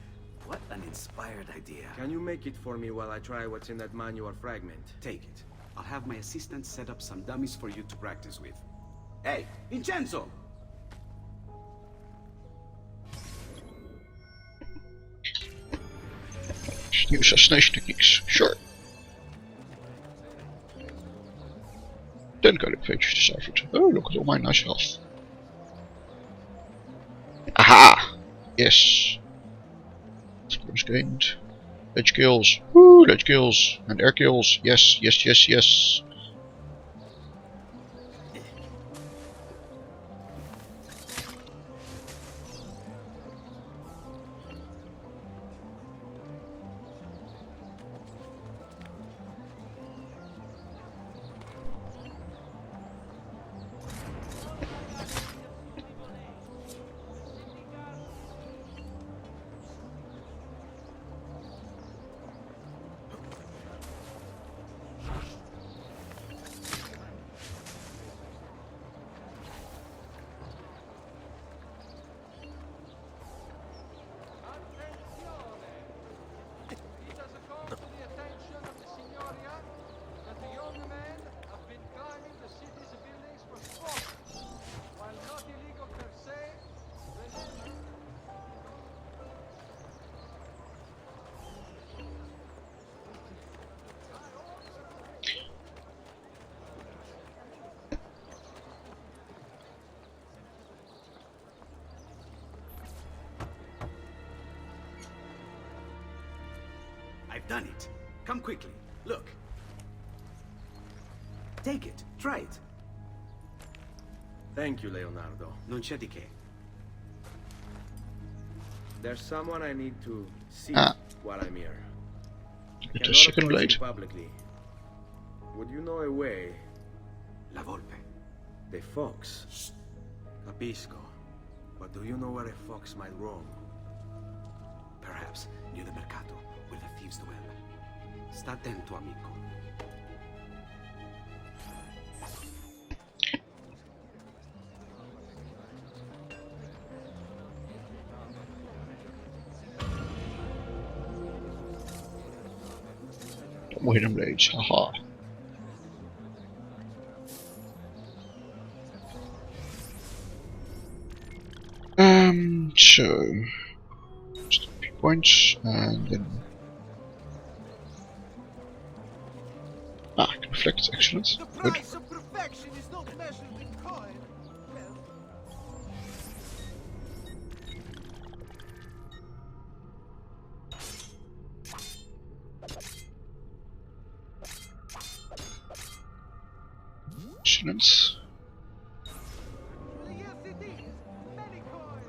What an inspired idea. Can you make it for me while I try what's in that manual fragment? Take it. I'll have my assistant set up some dummies for you to practice with. Hey, Vincenzo! New assassination techniques, sure. 10 coding pages deciphered. Oh, look at all my nice health. Aha! Yes. Scores gained. Ledge kills. Woo, ledge kills. And air kills. Yes, yes, yes, yes. I've done it. Come quickly. Look. Take it. Try it. Thank you, Leonardo. Non c'è di che. There's someone I need to see while I'm here. I Get a cannot second approach blade. him publicly. Would you know a way? La volpe. The fox. Capisco. But do you know where a fox might roam? Perhaps near the mercato, where the thieves dwell. Sta attento, amico. More hidden blades, haha. So just a few points and then conflict, excellent. The Good. price of perfection is not measured in coin. Well, Excellent. yes it is. Many coins.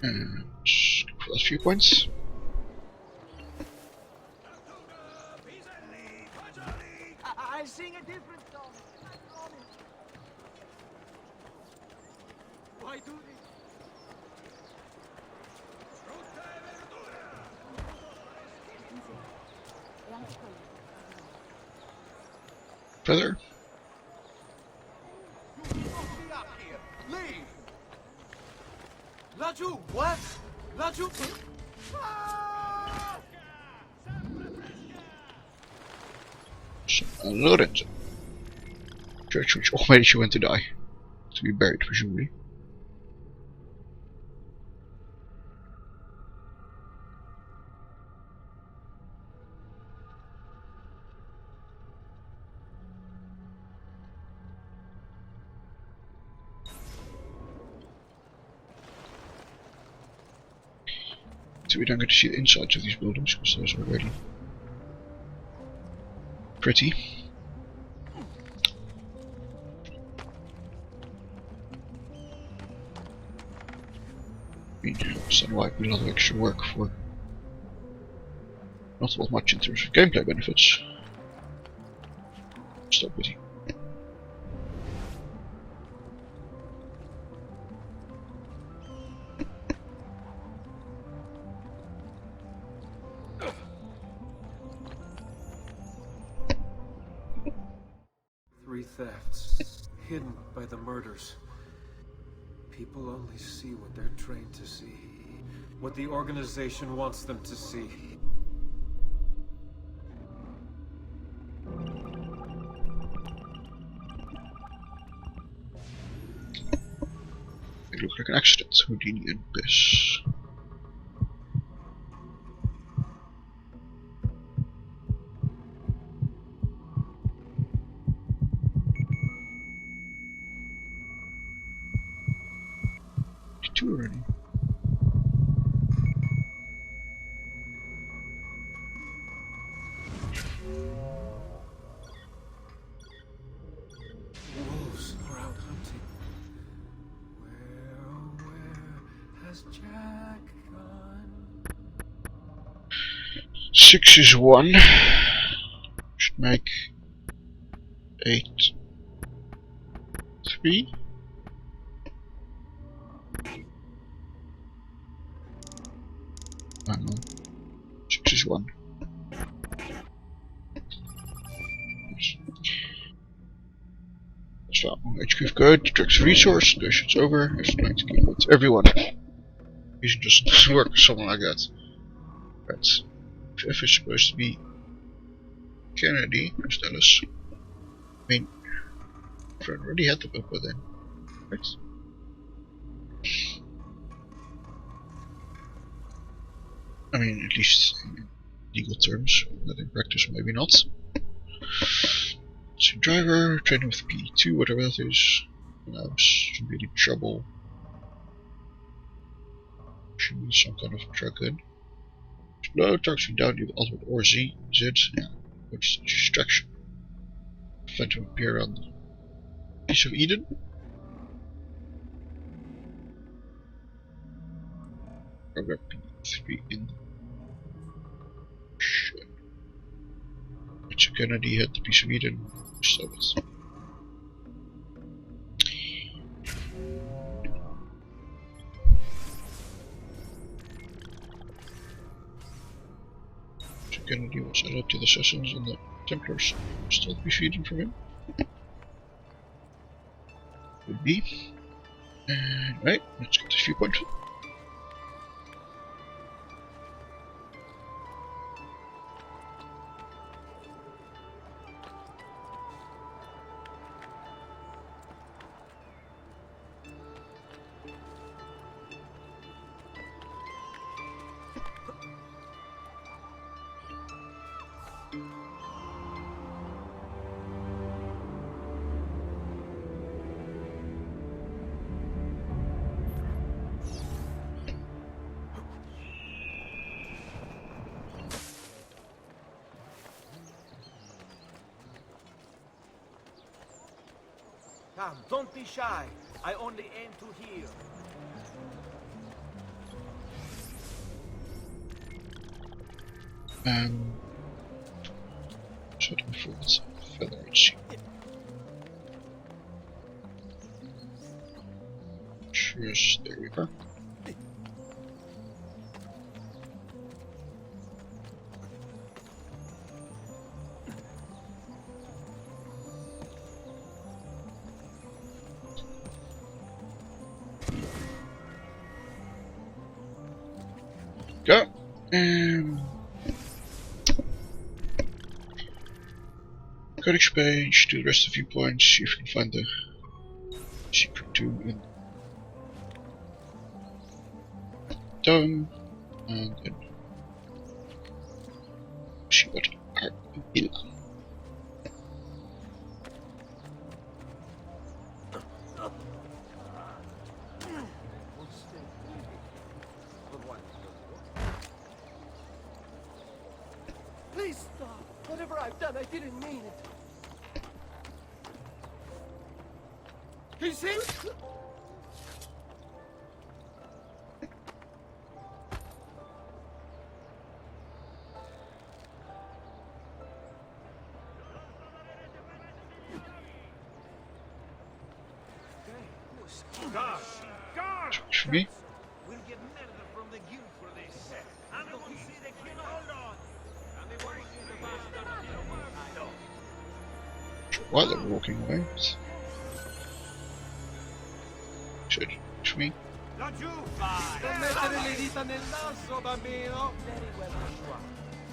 And for a few points. I sing a different song. I promise. Why do this? Further. Laju, what? Laju? Lorenzo. Church which already went to die. To be buried, presumably. So we don't get to see the insides of these buildings because those are already pretty. I mean, so like a lot of extra work for not that much in terms of gameplay benefits. Still pretty. Three thefts, hidden by the murders. People only see what they're trained to see. What the organization wants them to see. It looks like an accident. Houdini and Biss. Two already. Wolves are out hunting. Where has Jack gone? 6 is 1. Should make 8. 3. Hang on. 6 is 1. Yes. So, HQ code, detracts resource, it's over, it's trying to keep it. Everyone. Usually doesn't work with someone like that. Right. If F is supposed to be Kennedy, let's tell us. I mean, I already had the book by then. Right? I mean, at least in legal terms, but in practice maybe not. So driver, training with P2, whatever that is. Should be in trouble. Should be some kind of truck gun. No, trucks you down, you have Alt or Z, yeah, which is distraction. Phantom appear on the piece of Eden. Program P3 in shit. But Kennedy had the piece of Eden, stop it. Kennedy was added to the assassins and the Templars still be feeding from him. Would be. Right, let's get this viewpoint. Come, don't be shy. I only aim to heal. Shut him forwards, feather edge. Cheers, there we go. Go. Codex page to the rest of the viewpoints, see if you can find the secret tomb in dome, and then see what are in. Please stop. Whatever I've done, I didn't mean it. You see? For me. We'll get murder from the guild for this. I'm the one who see the king. Hold on. I'm the one who see the bastard. While they're walking away. Should for me. Laggiù! Non mettere le dita nel naso, bambino! Very well, Joshua.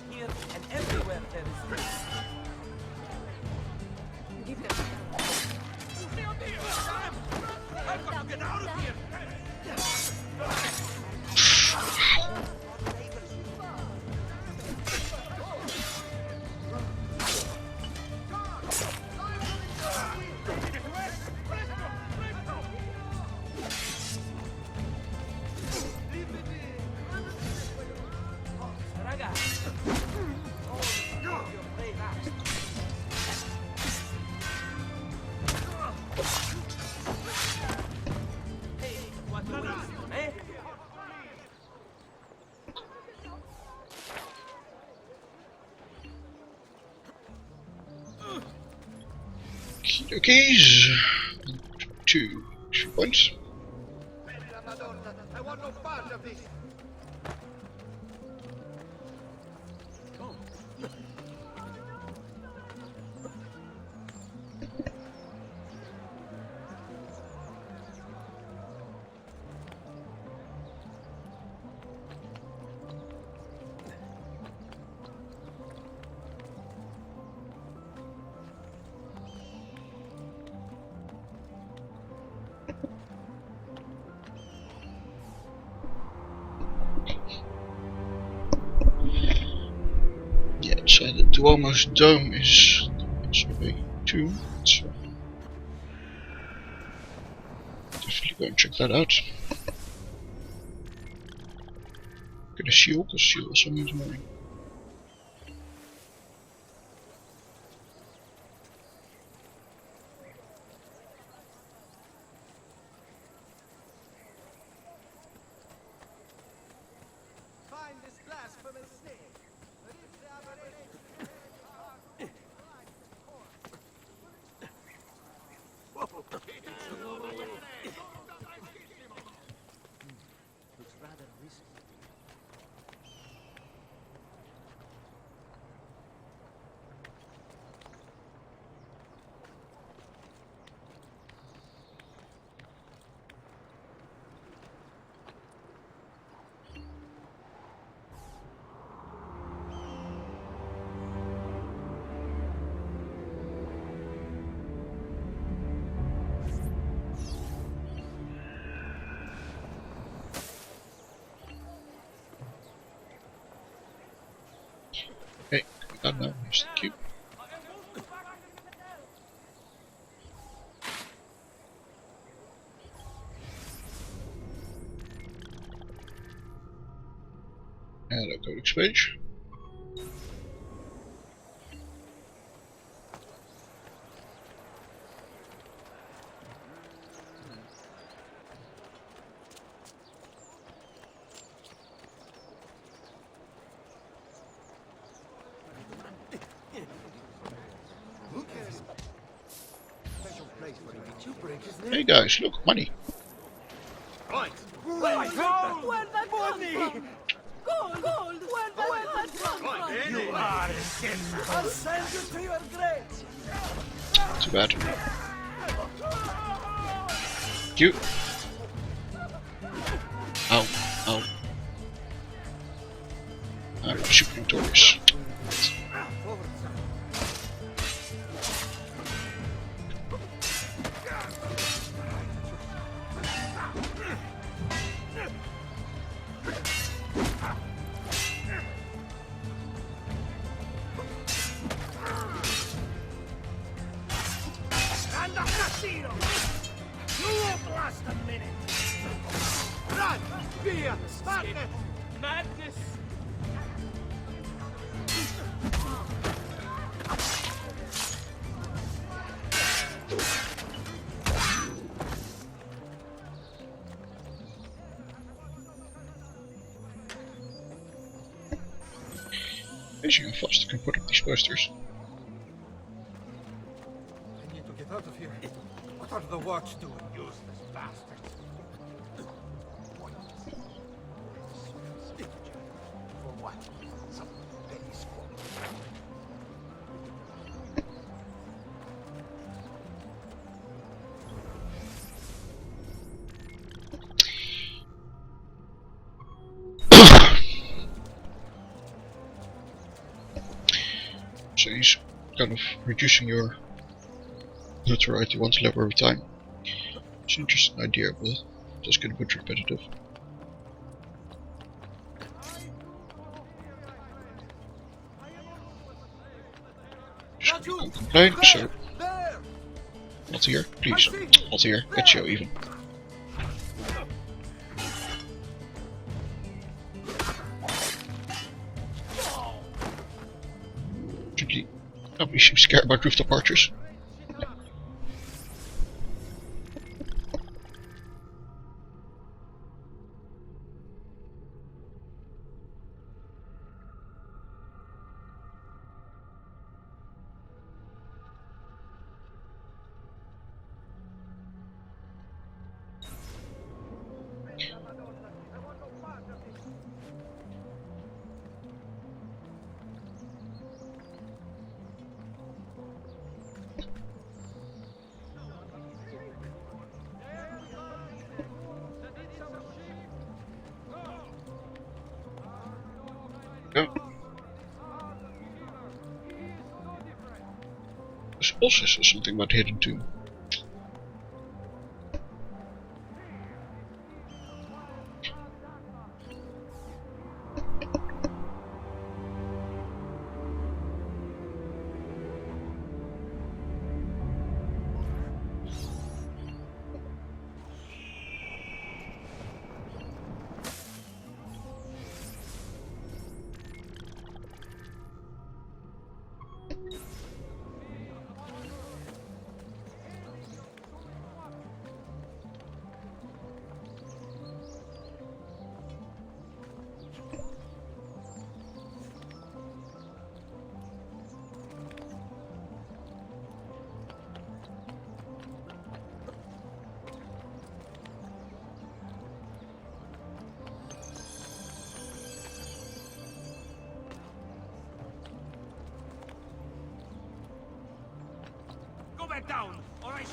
Here and everywhere there is peace. Give them. I've got to get out of here! Keys. 2 points. I want no part of this. So the Duomo's dome is also a tomb, so definitely go and check that out. Get a shield, because shield also means money. Find this blasphemous snake. Looks rather risky. Hey, got that now, here's the cube. And a codex page. Hey guys, look, money. Right. Where that money? Gold! Where that come from? You are I'll send you to your grave. Too bad. You. Ow, ow. just a minute. Run! Fear! Madness! Madness! Amazing how fast I can put up these posters. I need to get out of here. What are the watch doing? Useless bastards. For what? Some petty squabble. So he's kind of reducing your notoriety one level every time. It's an interesting idea, but just get a bit repetitive. Just can't complain, so not here, please. Not here, Ezio even. Nobody seems scared about rooftop archers. Yeah. This also says something about hidden tomb. Go back down, or I shoot.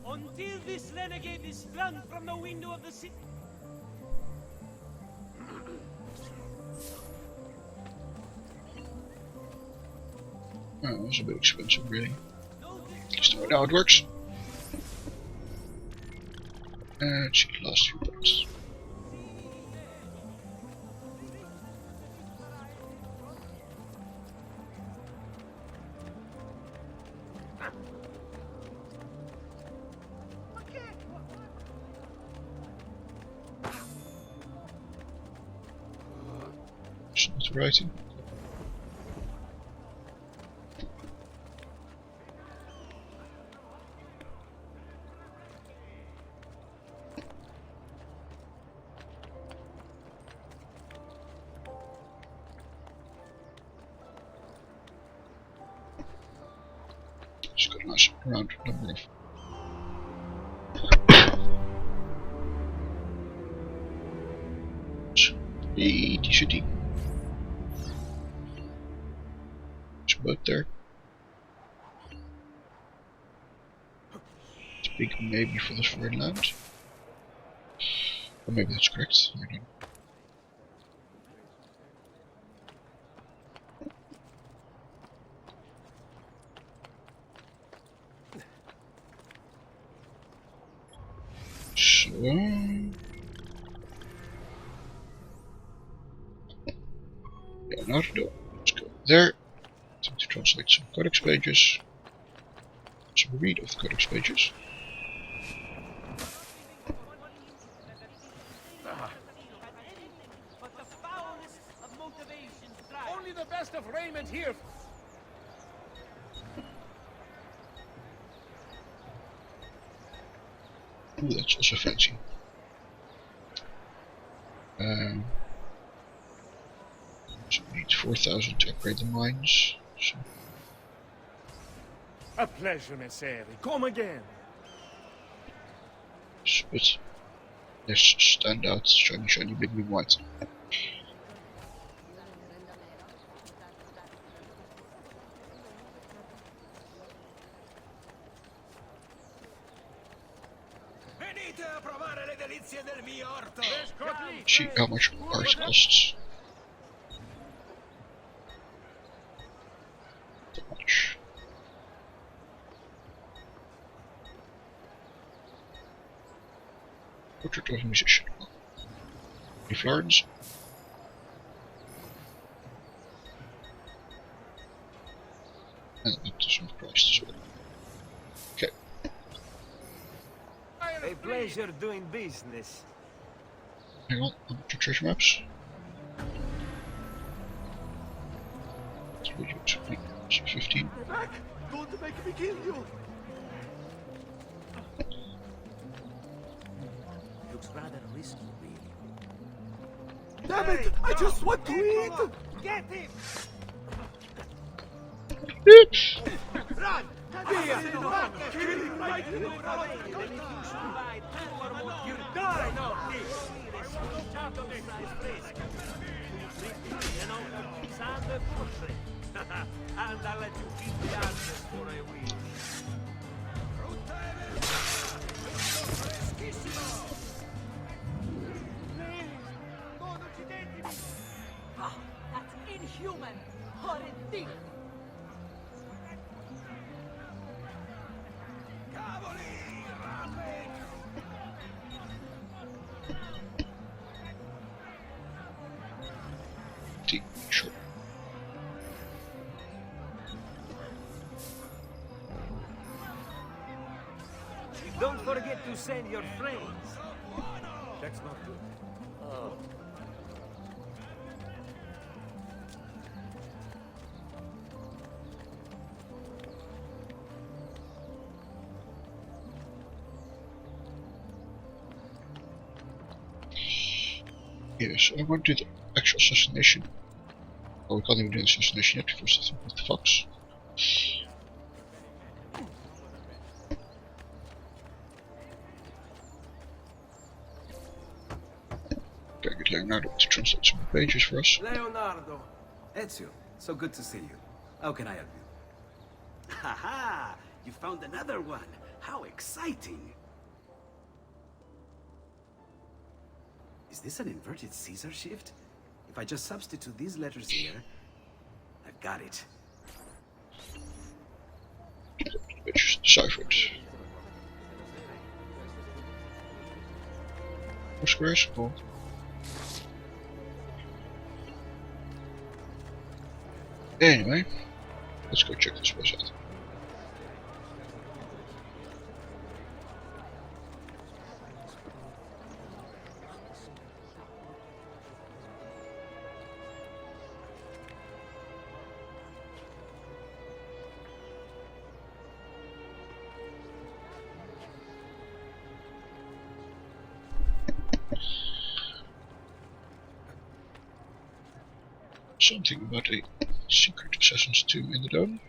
Until this renegade is flung from the window of the city. Oh, that's a bit expensive, really. Just to know how it works. Let's see the last few parts. It's not writing. It's got a nice round number of pretty shitty. There's a boat there. It's big maybe for this foreign land. Or maybe that's correct. I don't know. So, Leonardo, let's go there. Time to translate some codex pages. Some read of the codex pages. But the foulest of motivations drive. Only the best of raiment here. Ooh, that's also fancy. So we need 4,000 to upgrade the mines. So A pleasure, Messeri. Come again. it's a bit less standout, shiny, big, white. Venite a provare le delizie del mio orto. See how much ours costs. That much. Portrait of a musician. Any florins? And that doesn't priced as well. Okay. A pleasure doing business. Hang on, how much are treasure maps? 15. Back! Don't make me kill you! Looks rather risky, really. Damn it! I just want to eat! Get him! Run! You die now, please! And I'll let you keep the answers for a week. Oh, that's inhuman! Horrid thing! Sure. Don't forget to send your friends. That's not good. Oh. Yes, I want to do the actual assassination. Oh, we can't even do the assassination yet. First, I think with the fox. Okay, get Leonardo to translate some pages for us. Leonardo. Ezio, so good to see you. How can I help you? Haha! You found another one! How exciting! Is this an inverted Caesar shift? If I just substitute these letters here, I've got it. Pages deciphered. 4 squares? Cool. Anyway, let's go check this place out. Something about a secret assassin's tomb in the dome.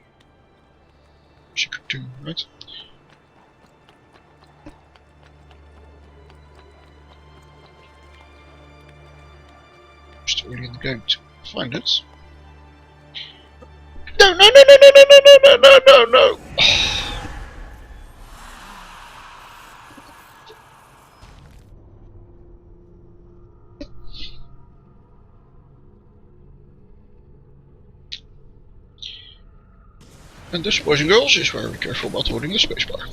Secret tomb, right? Just early in the game to find it. No, no, no, no, no, no, no, no, no, no, no, no! And this, boys and girls, is where we careful about holding the spacebar.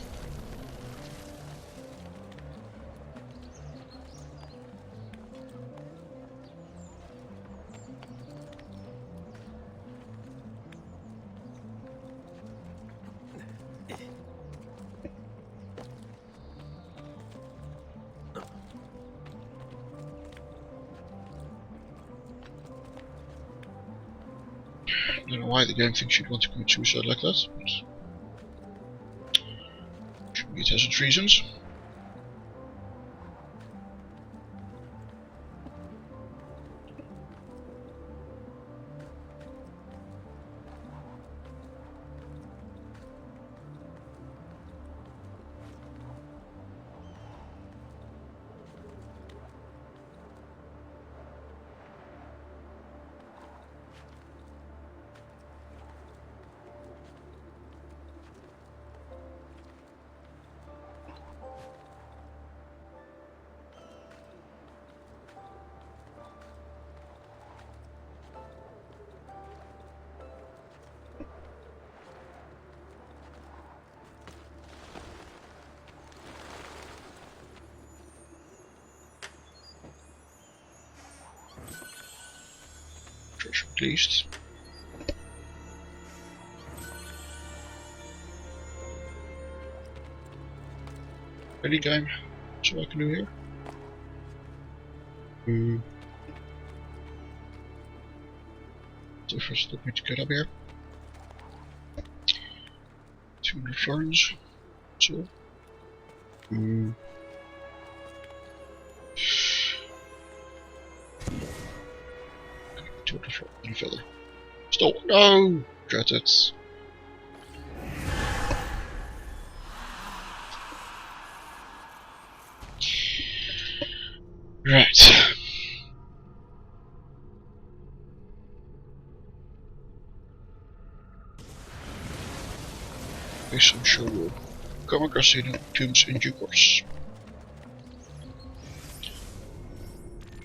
I don't know why the game thinks you'd want to commit suicide like that, but it has its reasons. At least. Ready game? So I can do here. So first let me to get up here. 200 florins. So. Any further. Stop! No! Dread it. Right. Yes, I'm sure we'll come across the tombs in due course.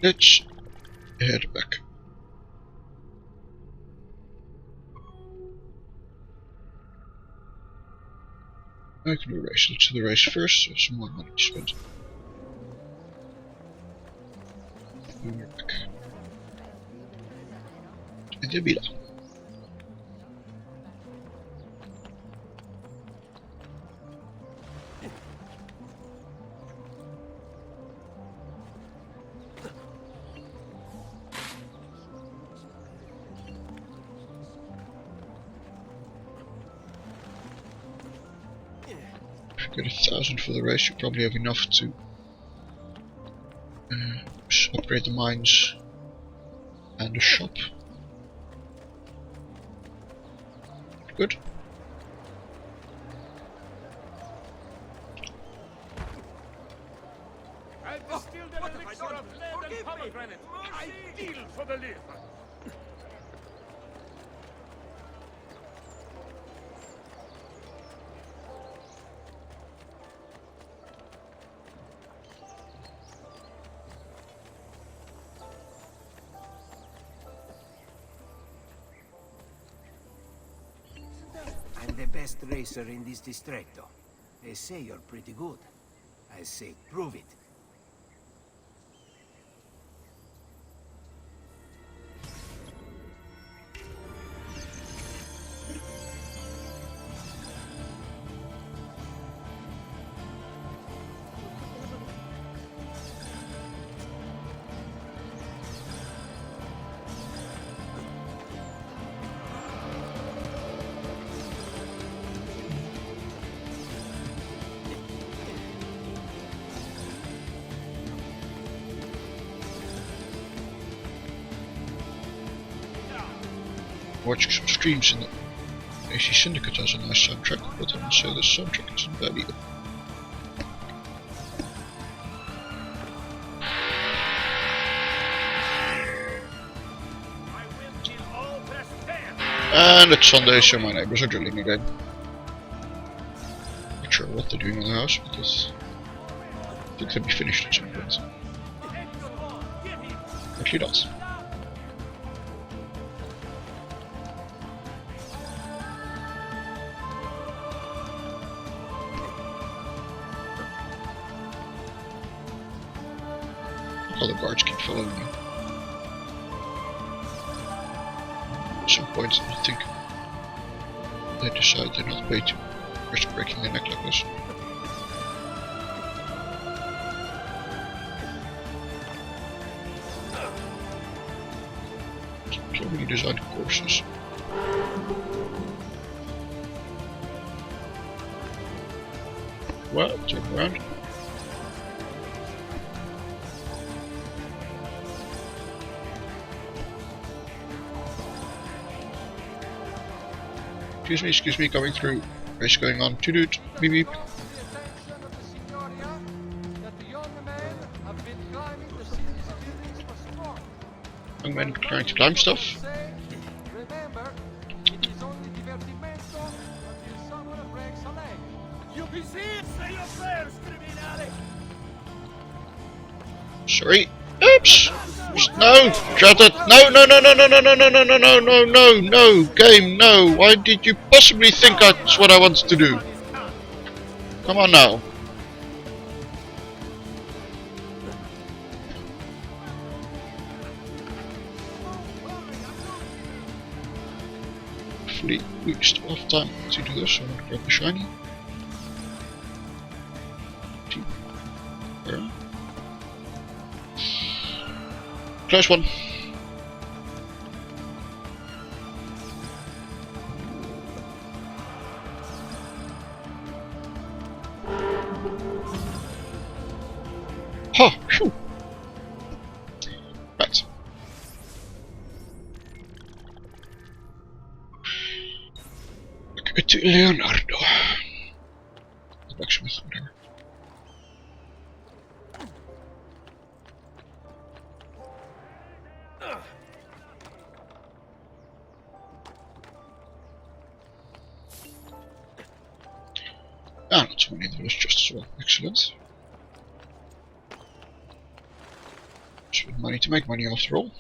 Let's head back. I can do a race. Let's do the race first, so some more money to spend. And we're back. And the villa. If you get 1,000 for the race, you probably have enough to upgrade the mines and the shop. Good. Ideal for the liver. I'm the best racer in this distretto. They say you're pretty good. I say, prove it. Watching some streams in the AC Syndicate has a nice soundtrack, but I must say the soundtrack isn't bad either. And it's Sunday, so my neighbors are drilling again. Not sure what they're doing in the house, but I think they'll be finished at some point. Actually not. Other guards keep following you. At some point, I think they decide they're not paid to risk breaking their neck like this. So many designed courses. Well, turn around. Excuse me, coming through. Race going on. Toot, beep beep. Young men trying to climb stuff. Remember, it is only divertimento until someone breaks a leg. You be seen, say your prayers, criminale. Sorry. Oops! No! Shut it! No, no, no, no, no, no, no, no, no, no, no, no, no, no! Game, no! Why did you possibly think that's what I wanted to do? Come on now. Hopefully we still have time to do this, so I'm gonna grab the shiny. There. Close one. Ha! Phew! Right. Go to Leonardo. The blacksmith, whatever. Ah, not so many of those just as well. Excellent. Spend money to make money after all.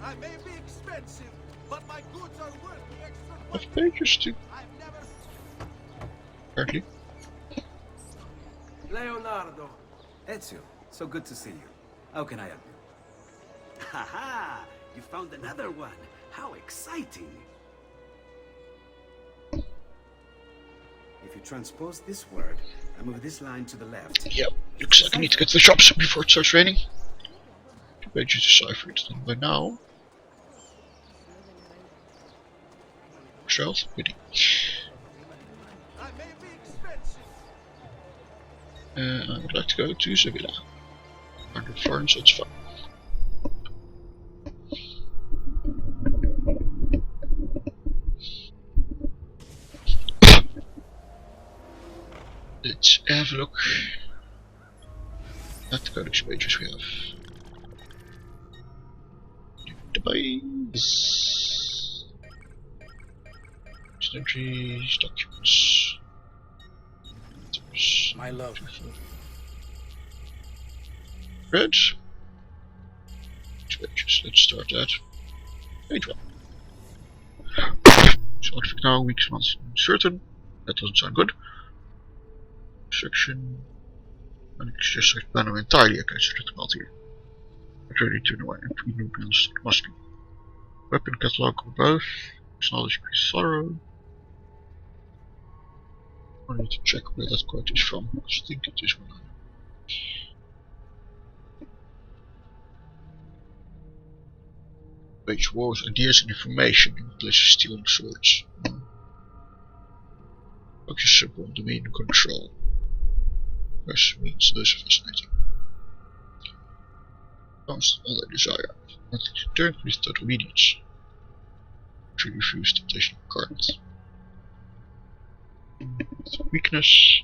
I may be expensive, but my goods are worth the extra money. Of pages too. I've never Apparently. Leonardo. Ezio, so good to see you. How can I help you? Haha! You found another one! How exciting! If you transpose this word and move this line to the left... Yep, looks like I need to get to the shops before it starts raining. Too bad you decipher it then by now. Shelf, pity. I may be expensive. I would like to go to Sevilla. 100 florins, that's fine. Let's have a look at the codex pages we have. Database, entries, documents. My love. Red. Pages. Let's start that. Page 1. Scientific now, weeks, months, certain. That doesn't sound good. Section. And it's just a plan entirely against the difficulty. But ready to know and to new plans it must be. Weapon catalog or both. Knowledge increase sorrow. I need to check where that quote is from, because I think it is one. Wage war with ideas and information in place of steel and swords. Focus simple on domain and control. This means less fascinating. Almost all I desire. Nothing to turn with total obedience. Should refuse temptation of cards. Weakness.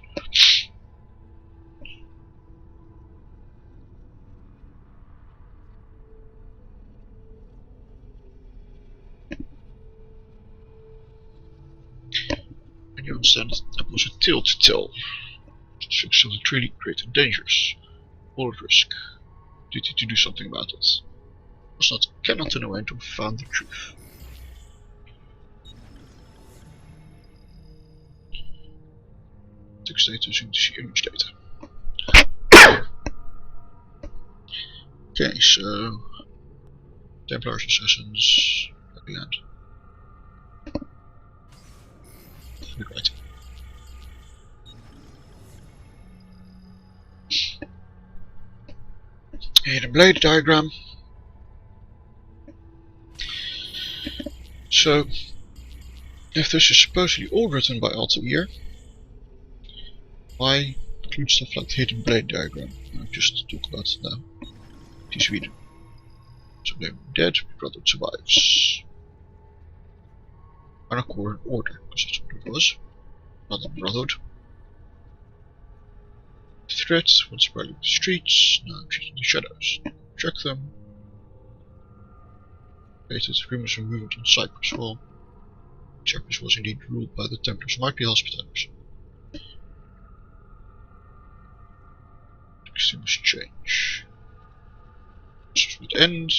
And you understand that was a tale to tell. Subjects of the truly great and dangerous. All at risk. duty to do something about it. Was not cannot in a way to found the truth. Text data using to see image data. Okay, so Templars, Assassins, Happy Land. Right. Hidden blade diagram. So, if this is supposedly all written by Altair, why include stuff like the hidden blade diagram? I'll just talk about it now. He's Sweden. So they're dead, brother survives. And a core order, because that's what it was. Not a brotherhood. Threats, once spreading the streets, now treating the shadows. Check them. Stated rumors of movement on Cyprus. Well, Cyprus was indeed ruled by the Templars, might be Hospitallers. Next thing must change. This would end.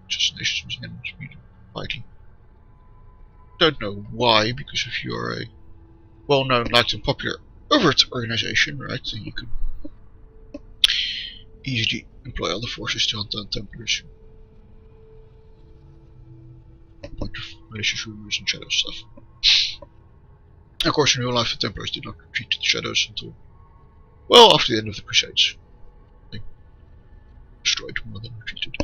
Assassinations must end immediately. Likely. Don't know why, because if you're a well-known, liked and popular overt organization, right, then you can easily employ other forces to hunt down Templars. Like malicious rumors and shadow stuff. Of course, in real life, the Templars did not retreat to the shadows until well after the end of the Crusades. They destroyed more than retreated.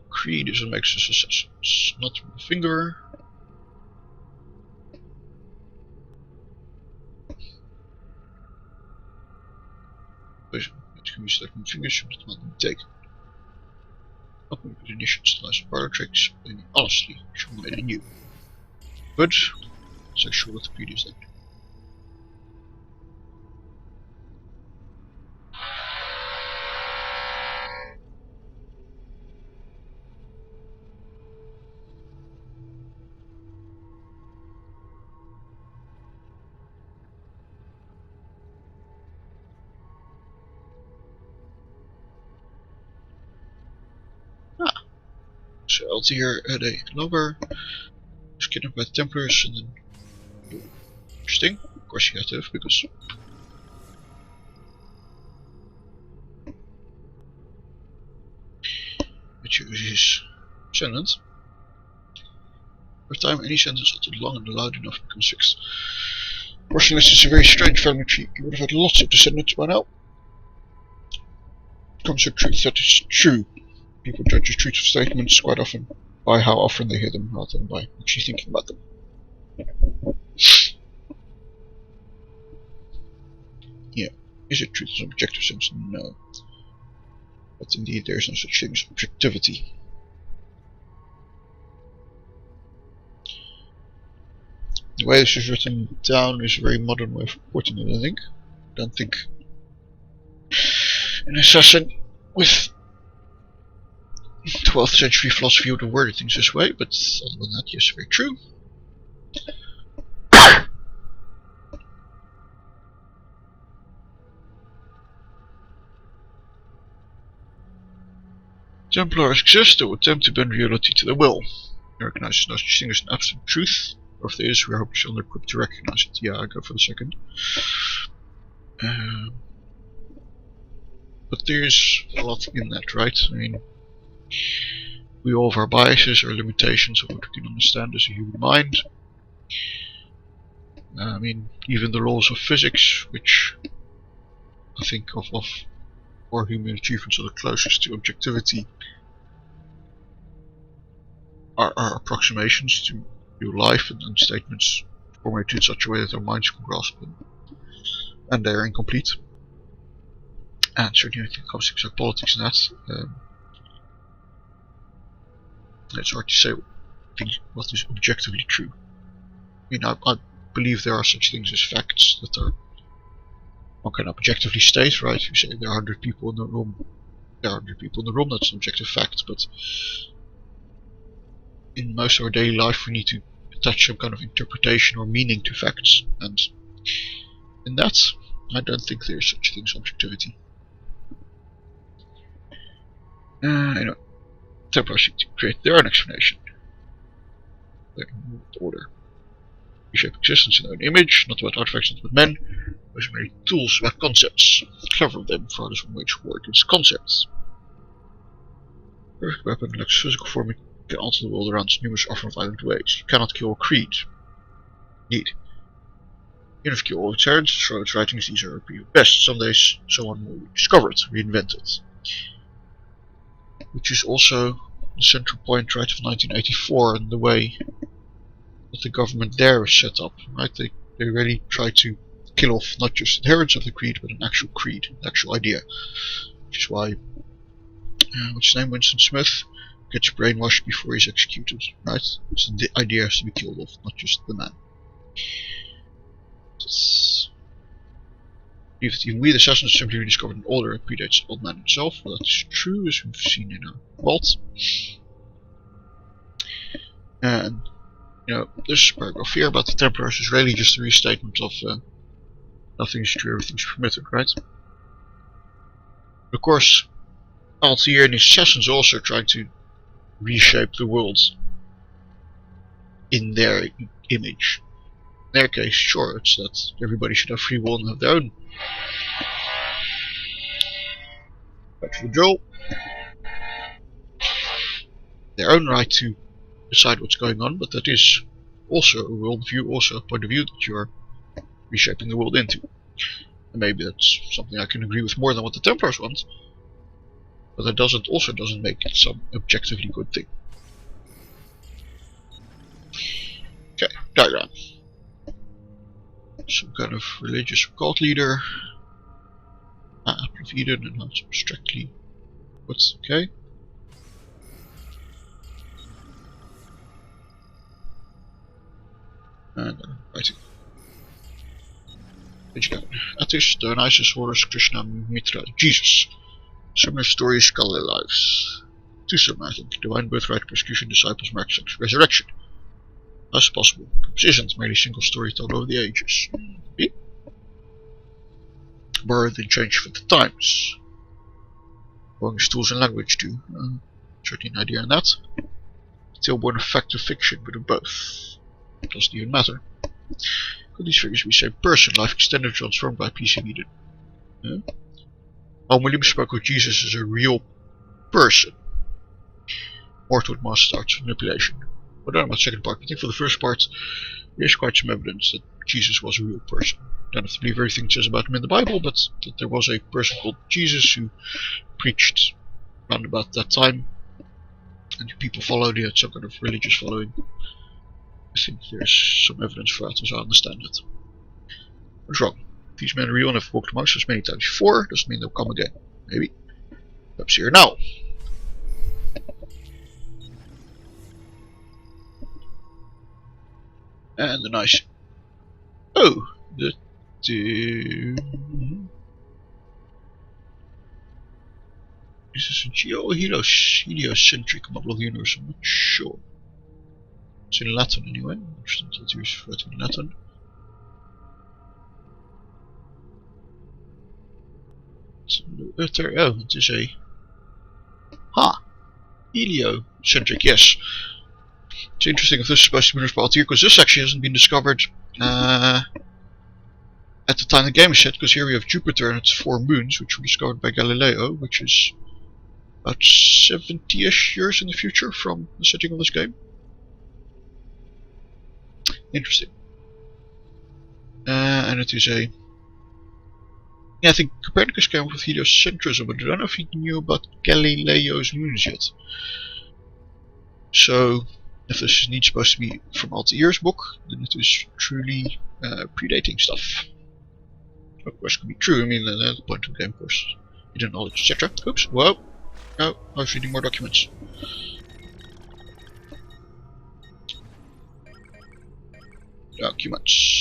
Creed is what makes us assassins, not from the finger. It can be set from fingers, should not be taken. Open with initials, nice parlor tricks, and honestly, should be made anew. But, so sure what the creed is then. So Altair had a lover, was kidnapped by the Templars, and then interesting. Of course you had to have, because Ezio is his descendant. For a time, any sentence uttered long and loud enough becomes fixed. Fortunately, this is a very strange family tree. You would have had lots of descendants by now. It comes to truth that is true. People judge the truth of statements quite often by how often they hear them, rather than by actually thinking about them. Yeah, is it truth in an objective sense? No. But indeed, there is no such thing as objectivity. The way this is written down is a very modern way of reporting it, I think. I don't think an assassin with 12th century philosophy would have worded things this way, but other than that, yes, very true. Templars exist who attempt to bend reality to their will. They recognize no such thing as an absolute truth, or if there is, we are hopelessly under-equipped to recognize it. Yeah, I go for the second. But there's a lot in that, right? I mean, we all have our biases, our limitations of what we can understand as a human mind. I mean, even the laws of physics, which I think of or human achievements are the closest to objectivity, are approximations to real life and statements formulated in such a way that our minds can grasp them. And they are incomplete. And certainly when it comes to things like politics and that, it's hard to say what is objectively true. I mean, I believe there are such things as facts that are one can objectively state, right? You say there are 100 people in the room. There are 100 people in the room, that's an objective fact, but in most of our daily life we need to attach some kind of interpretation or meaning to facts, and In that, I don't think there's such a thing as objectivity. Anyway, Templars seek to create their own explanation. Their order. Reshape existence in their own image, not about artifacts, not about men. Those merely tools about concepts. Clever of them, for others will wage war against concepts. Perfect weapon lacks physical form, it can alter the world around us in numerous often violent ways. You cannot kill a creed. Indeed. Even if you kill all its adherents, destroy its writings, these are at best. Some days someone will rediscover it, reinvent it. Which is also the central point, right, of 1984 and the way that the government there is set up, right? They really try to kill off not just adherents of the creed, but an creed, an actual idea. Which is why, what's his name, Winston Smith, gets brainwashed before he's executed, right? So the idea has to be killed off, not just the man. Even we, the assassins, simply rediscovered an order that predates the old man himself. Well, that is true, as we've seen in our vault. And, you know, this paragraph here about the Templars is really just a restatement of nothing is true, everything is permitted, right? Of course, Altair and his assassins are also trying to reshape the world in their image. In their case, sure, it's that everybody should have free will and have their own actual drill, their own right to decide what's going on, but that is also a worldview, also a point of view that you're reshaping the world into. And maybe that's something I can agree with more than what the Templars want, but that also doesn't make it some objectively good thing. Okay, diagram. Some kind of religious cult leader. Apple of Eden, and not abstractly. What's okay? And writing. Page 9. Attis, Dionysus, Horus, Krishna, Mitra, Jesus. Similar stories, scholarly lives. II-3, I think. Divine birthright, persecution, disciples, mark, sex, resurrection. As possible. This isn't merely single story told over the ages. Maybe. Borrowed and changed for the times. Borrowing his tools and language too. Certainly an idea on that. Still born of fact or fiction, but of both. It doesn't even matter. Could these figures be the same person, life extended, transformed by PC Eden? Yeah. Williams spoke of Jesus as a real person. More to what master arts manipulation. But I don't know about the second part. I think for the first part, there's quite some evidence that Jesus was a real person. Don't have to believe everything it says about him in the Bible, but that there was a person called Jesus who preached around about that time, and people followed. He had some kind of religious following. I think there's some evidence for that, as I understand it. What's wrong? If these men are real and have walked amongst us many times before, doesn't mean they'll come again. Maybe. Perhaps here now. And a nice... Oh! The... Is this a heliocentric model of the universe? I'm not sure. It's in Latin anyway. I'm interested that he was writing in Latin. Oh, it is a... heliocentric, yes. It's interesting if this is supposed to be responsible here, because this actually hasn't been discovered at the time the game is set, because here we have Jupiter and its 4 moons, which were discovered by Galileo, which is about 70-ish years in the future from the setting of this game. Interesting. And it is a... Yeah, I think Copernicus came up with heliocentrism, but I don't know if he knew about Galileo's moons yet. So, if this is indeed supposed to be from Altair's book, then it is truly predating stuff. Of course, it could be true. I mean, the point of the game, of course, hidden knowledge, etc. Oops, whoa! No, I was reading more documents. Documents.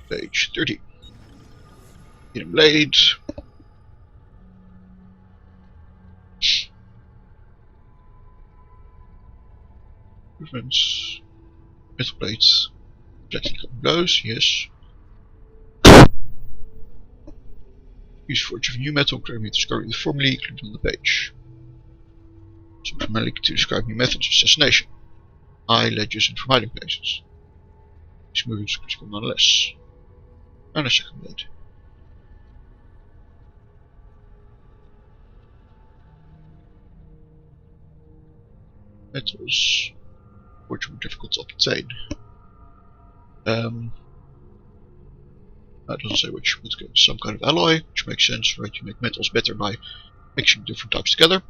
Page 30. Hidden blade. Movements. Metal plates. Reflecting blows, yes. Use forge of new metal, clearly describing the formulae included on the page. Some primarily to describe new methods of assassination. Eye, ledges, and from hiding places. These moving is critical nonetheless. And a second blade. Metals, which were difficult to obtain. That doesn't say which, but some kind of alloy, which makes sense, right? You make metals better by mixing different types together.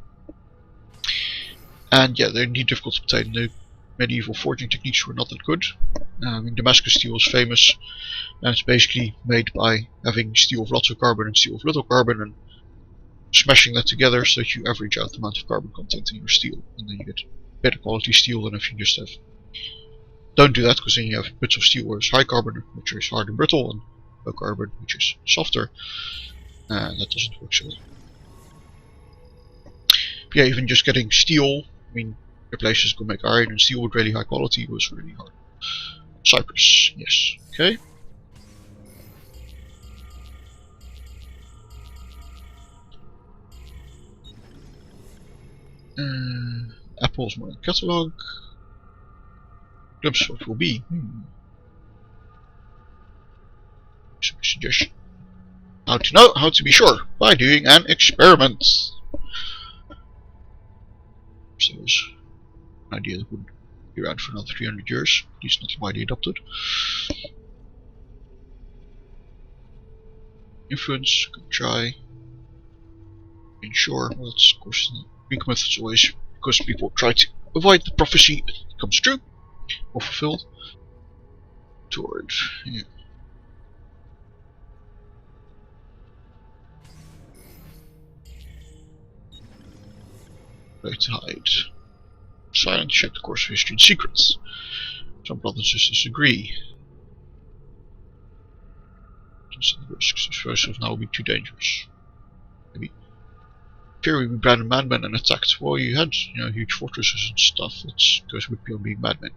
And yeah, they're indeed difficult to obtain. The medieval forging techniques were not that good. Damascus steel is famous, and it's basically made by having steel of lots of carbon and steel of little carbon and smashing that together so that you average out the amount of carbon content in your steel, and then you get better quality steel than if you just have. Don't do that, because then you have bits of steel where it's high carbon, which is hard and brittle, and low carbon, which is softer, and that doesn't work so well. But yeah, even just getting steel, I mean, your places could make iron and steel with really high quality was really hard. Cyprus, yes, okay. Apple's modern catalog. Glimpse what will be. Suggestion. How to know? How to be sure? By doing an experiment. So there's an idea that wouldn't be around for another 300 years. At least not widely adopted. Influence. Good try. Ensure. Well, that's of course the Greek methods always, because people try to avoid the prophecy that comes true or fulfilled. Toward, yeah. Right to hide. Silent, check the course of history and secrets. Some brothers and sisters agree. The risks of yourself now will be too dangerous. Maybe. Here we be branded madmen and attacked. Well, you had, huge fortresses and stuff. That goes with beyond being madmen.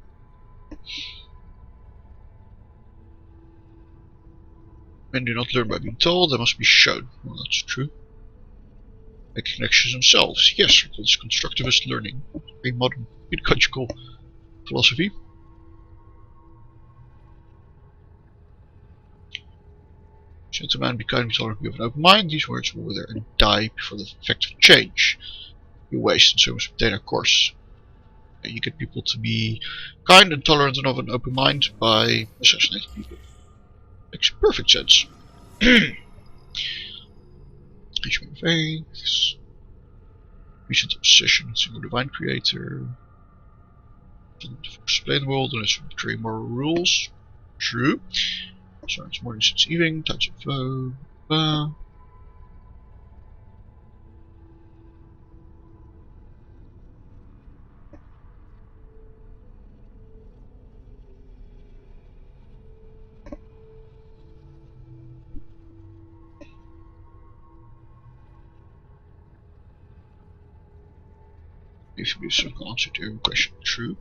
Men do not learn by being told, they must be shown. Well, that's true. Make connections themselves. Yes, that's constructivist learning. Very modern pedagogical philosophy. Gentlemen, be kind, be tolerant, be of an open mind. These words will wither and die before the effect of change. You waste, and so must obtain a course. And you get people to be kind and tolerant and of an open mind by assassinating people. Makes perfect sense. Human faiths. Recent obsession, single divine creator. Explain the world and it's betray moral rules. True. So it's morning since evening, types of foe. If you be a simple answer to every question, true.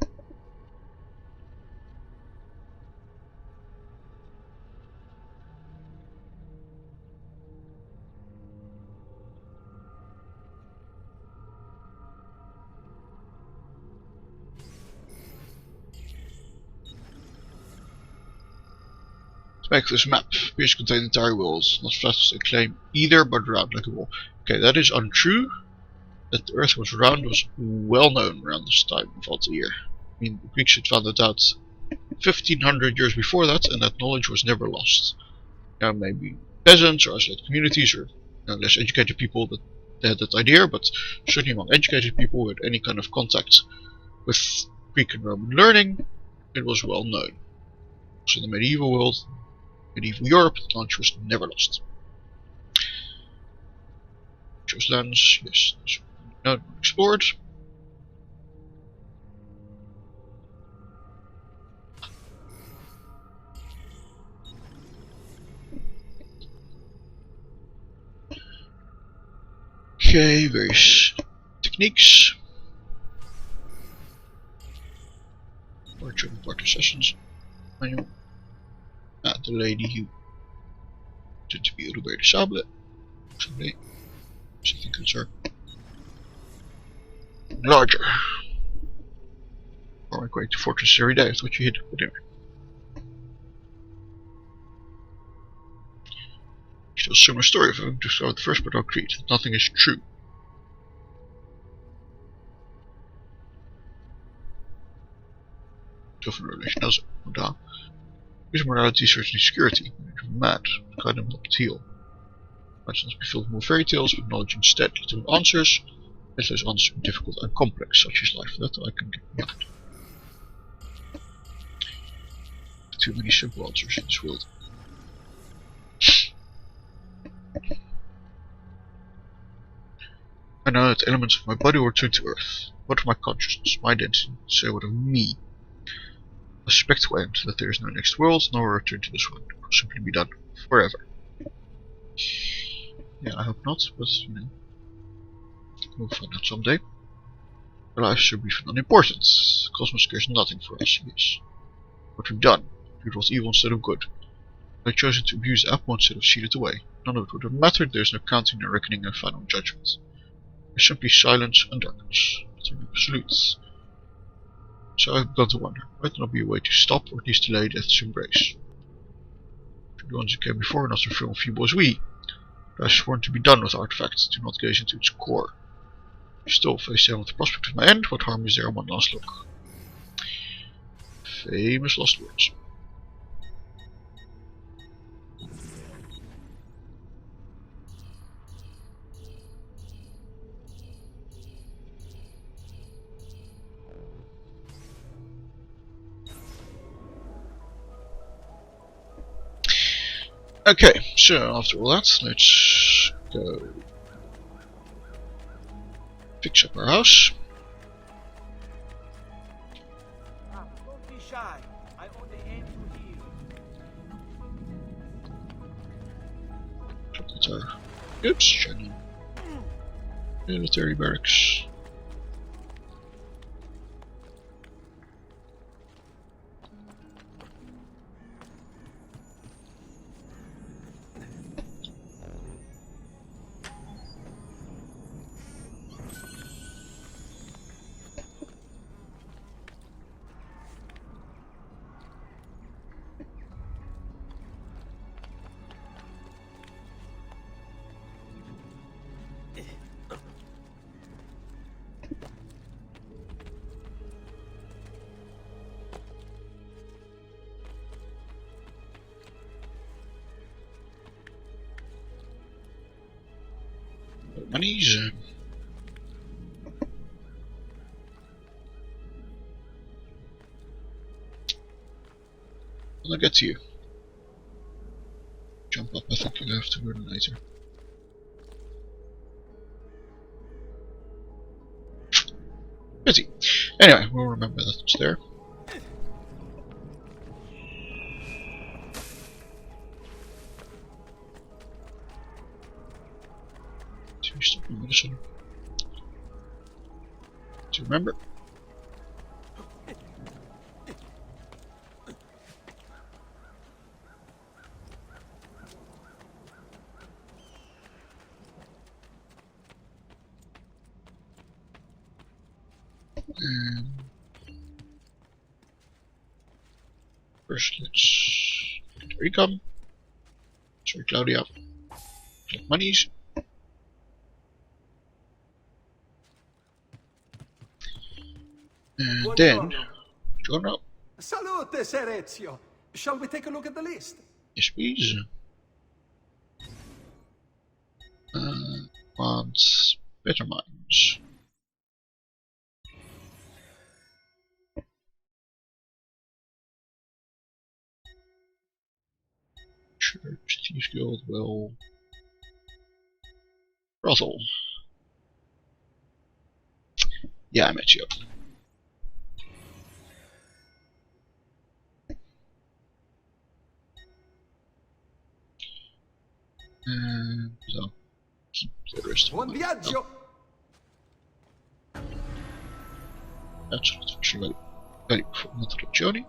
To make this map appears to contain the entire world, not flat as they claim either, but round like a ball. Okay, that is untrue. That the Earth was round was well known around this time of Altair. I mean, the Greeks had found it out 1500 years before that, and that knowledge was never lost. Now, maybe peasants or isolated communities or less educated people that they had that idea, but certainly among educated people with any kind of contact with Greek and Roman learning, it was well known. So in the medieval world, medieval Europe, the knowledge was never lost. Chose lands, yes, not explored. Okay, various techniques. Or German Part Assassins manual. The lady who turned to be Robert de Sable. Someday. So I think it's her. Larger. Or I'm going to Fortress every day, I thought you hid. But anyway. Still a similar story of having discovered the first part of Creed. Nothing is true. Government relation also, no doubt. Is morality certainly security? Mad, guide them up to heal. Might not be filled with more fairy tales, but knowledge instead. Little answers, let those answers be difficult and complex, such as life. That I can get behind. Too many simple answers in this world. I know that elements of my body were turned to earth. What of my consciousness, my identity, say what of me? I suspect went that there is no next world, no return to this one. It will simply be done forever. Yeah, I hope not, but you know, we'll find out someday. Our lives should be unimportant. The cosmos cares nothing for us, yes. What we've done, it was evil instead of good. I chosen to abuse the apple instead of seal it away. None of it would have mattered, there is no counting, no reckoning, no final judgment. There's simply silence and darkness, nothing absolute. So I've begun to wonder, might there not be a way to stop or at least delay death's embrace? For the ones who came before and after film feeble as we, I have sworn to be done with artifacts, to not gaze into its core. Still, face down with the prospect of my end, what harm is there in one last look? Famous last words. Okay, so after all that, let's go fix up our house. Don't be shy. I only aim to heal. That's our goods, shiny military barracks. Monies. When I get to you, jump up. I think you have to burn later. Pity. Anyway, we'll remember that it's there. Stop medicine. To remember. And first, let's get recon. Sorry, Claudia. Get monies. And then, Giorno. Salute, Sir Ezio. Shall we take a look at the list? Yes, please. Wants better mines. Church, Thieves Guild, well. Brothel. Yeah, I'm Ezio. And so, keep the rest of Buon my... viaggio! That's not actually right. ready for another journey.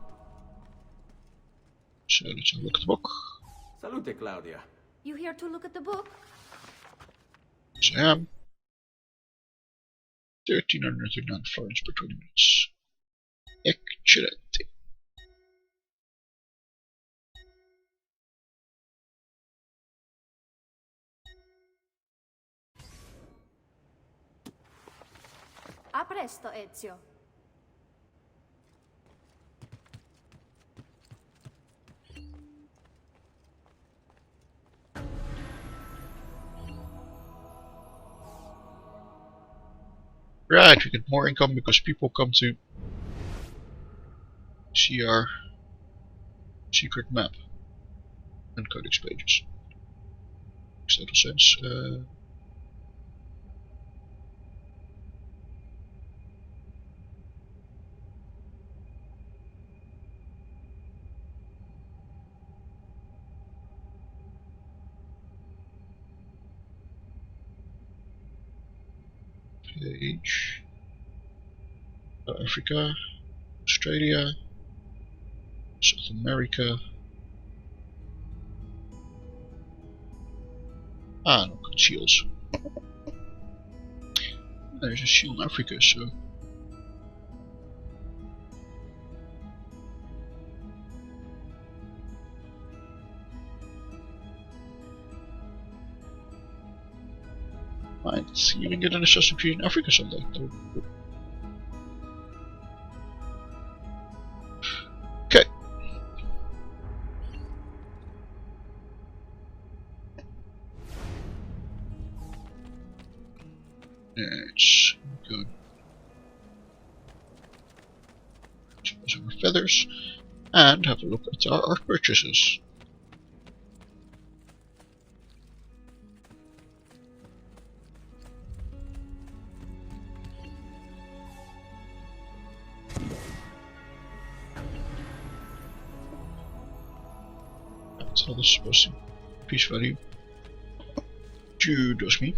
So let's have a look at the book. Salute, Claudia. You here to look at the book? Yes, I am. 1339 florins per 20 minutes. Excellent. A presto, Ezio. Right, we get more income because people come to see our secret map and codex pages. Makes total sense. Page. Africa, Australia, South America. Ah, no, got seals. There's a seal in Africa, so. Might even get an Assassin's Creed in Africa someday. Okay. Let's go. Some more feathers and have a look at our purchases. That's how this is supposed to piece value. Judas me.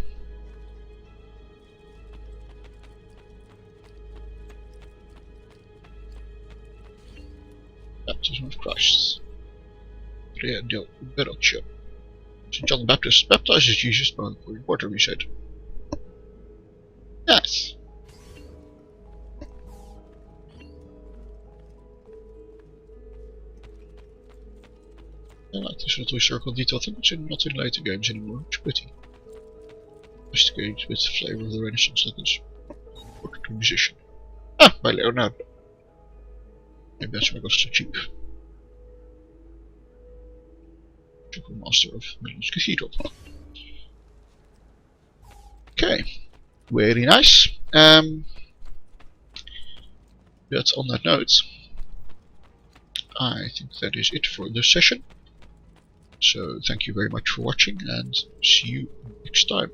Baptism of Christ. Del Verrocchio. St. John the Baptist baptizes Jesus by pouring water, we said. Yes. I like this little historical detail. I think it's not in later games anymore. It's pretty. Investigate with the flavor of the Renaissance that is important to a musician. Ah, by Leonardo. Maybe that's why it got so cheap. Triple Master of Milan's Cathedral. Okay, very nice. But on that note, I think that is it for this session. So thank you very much for watching and see you next time.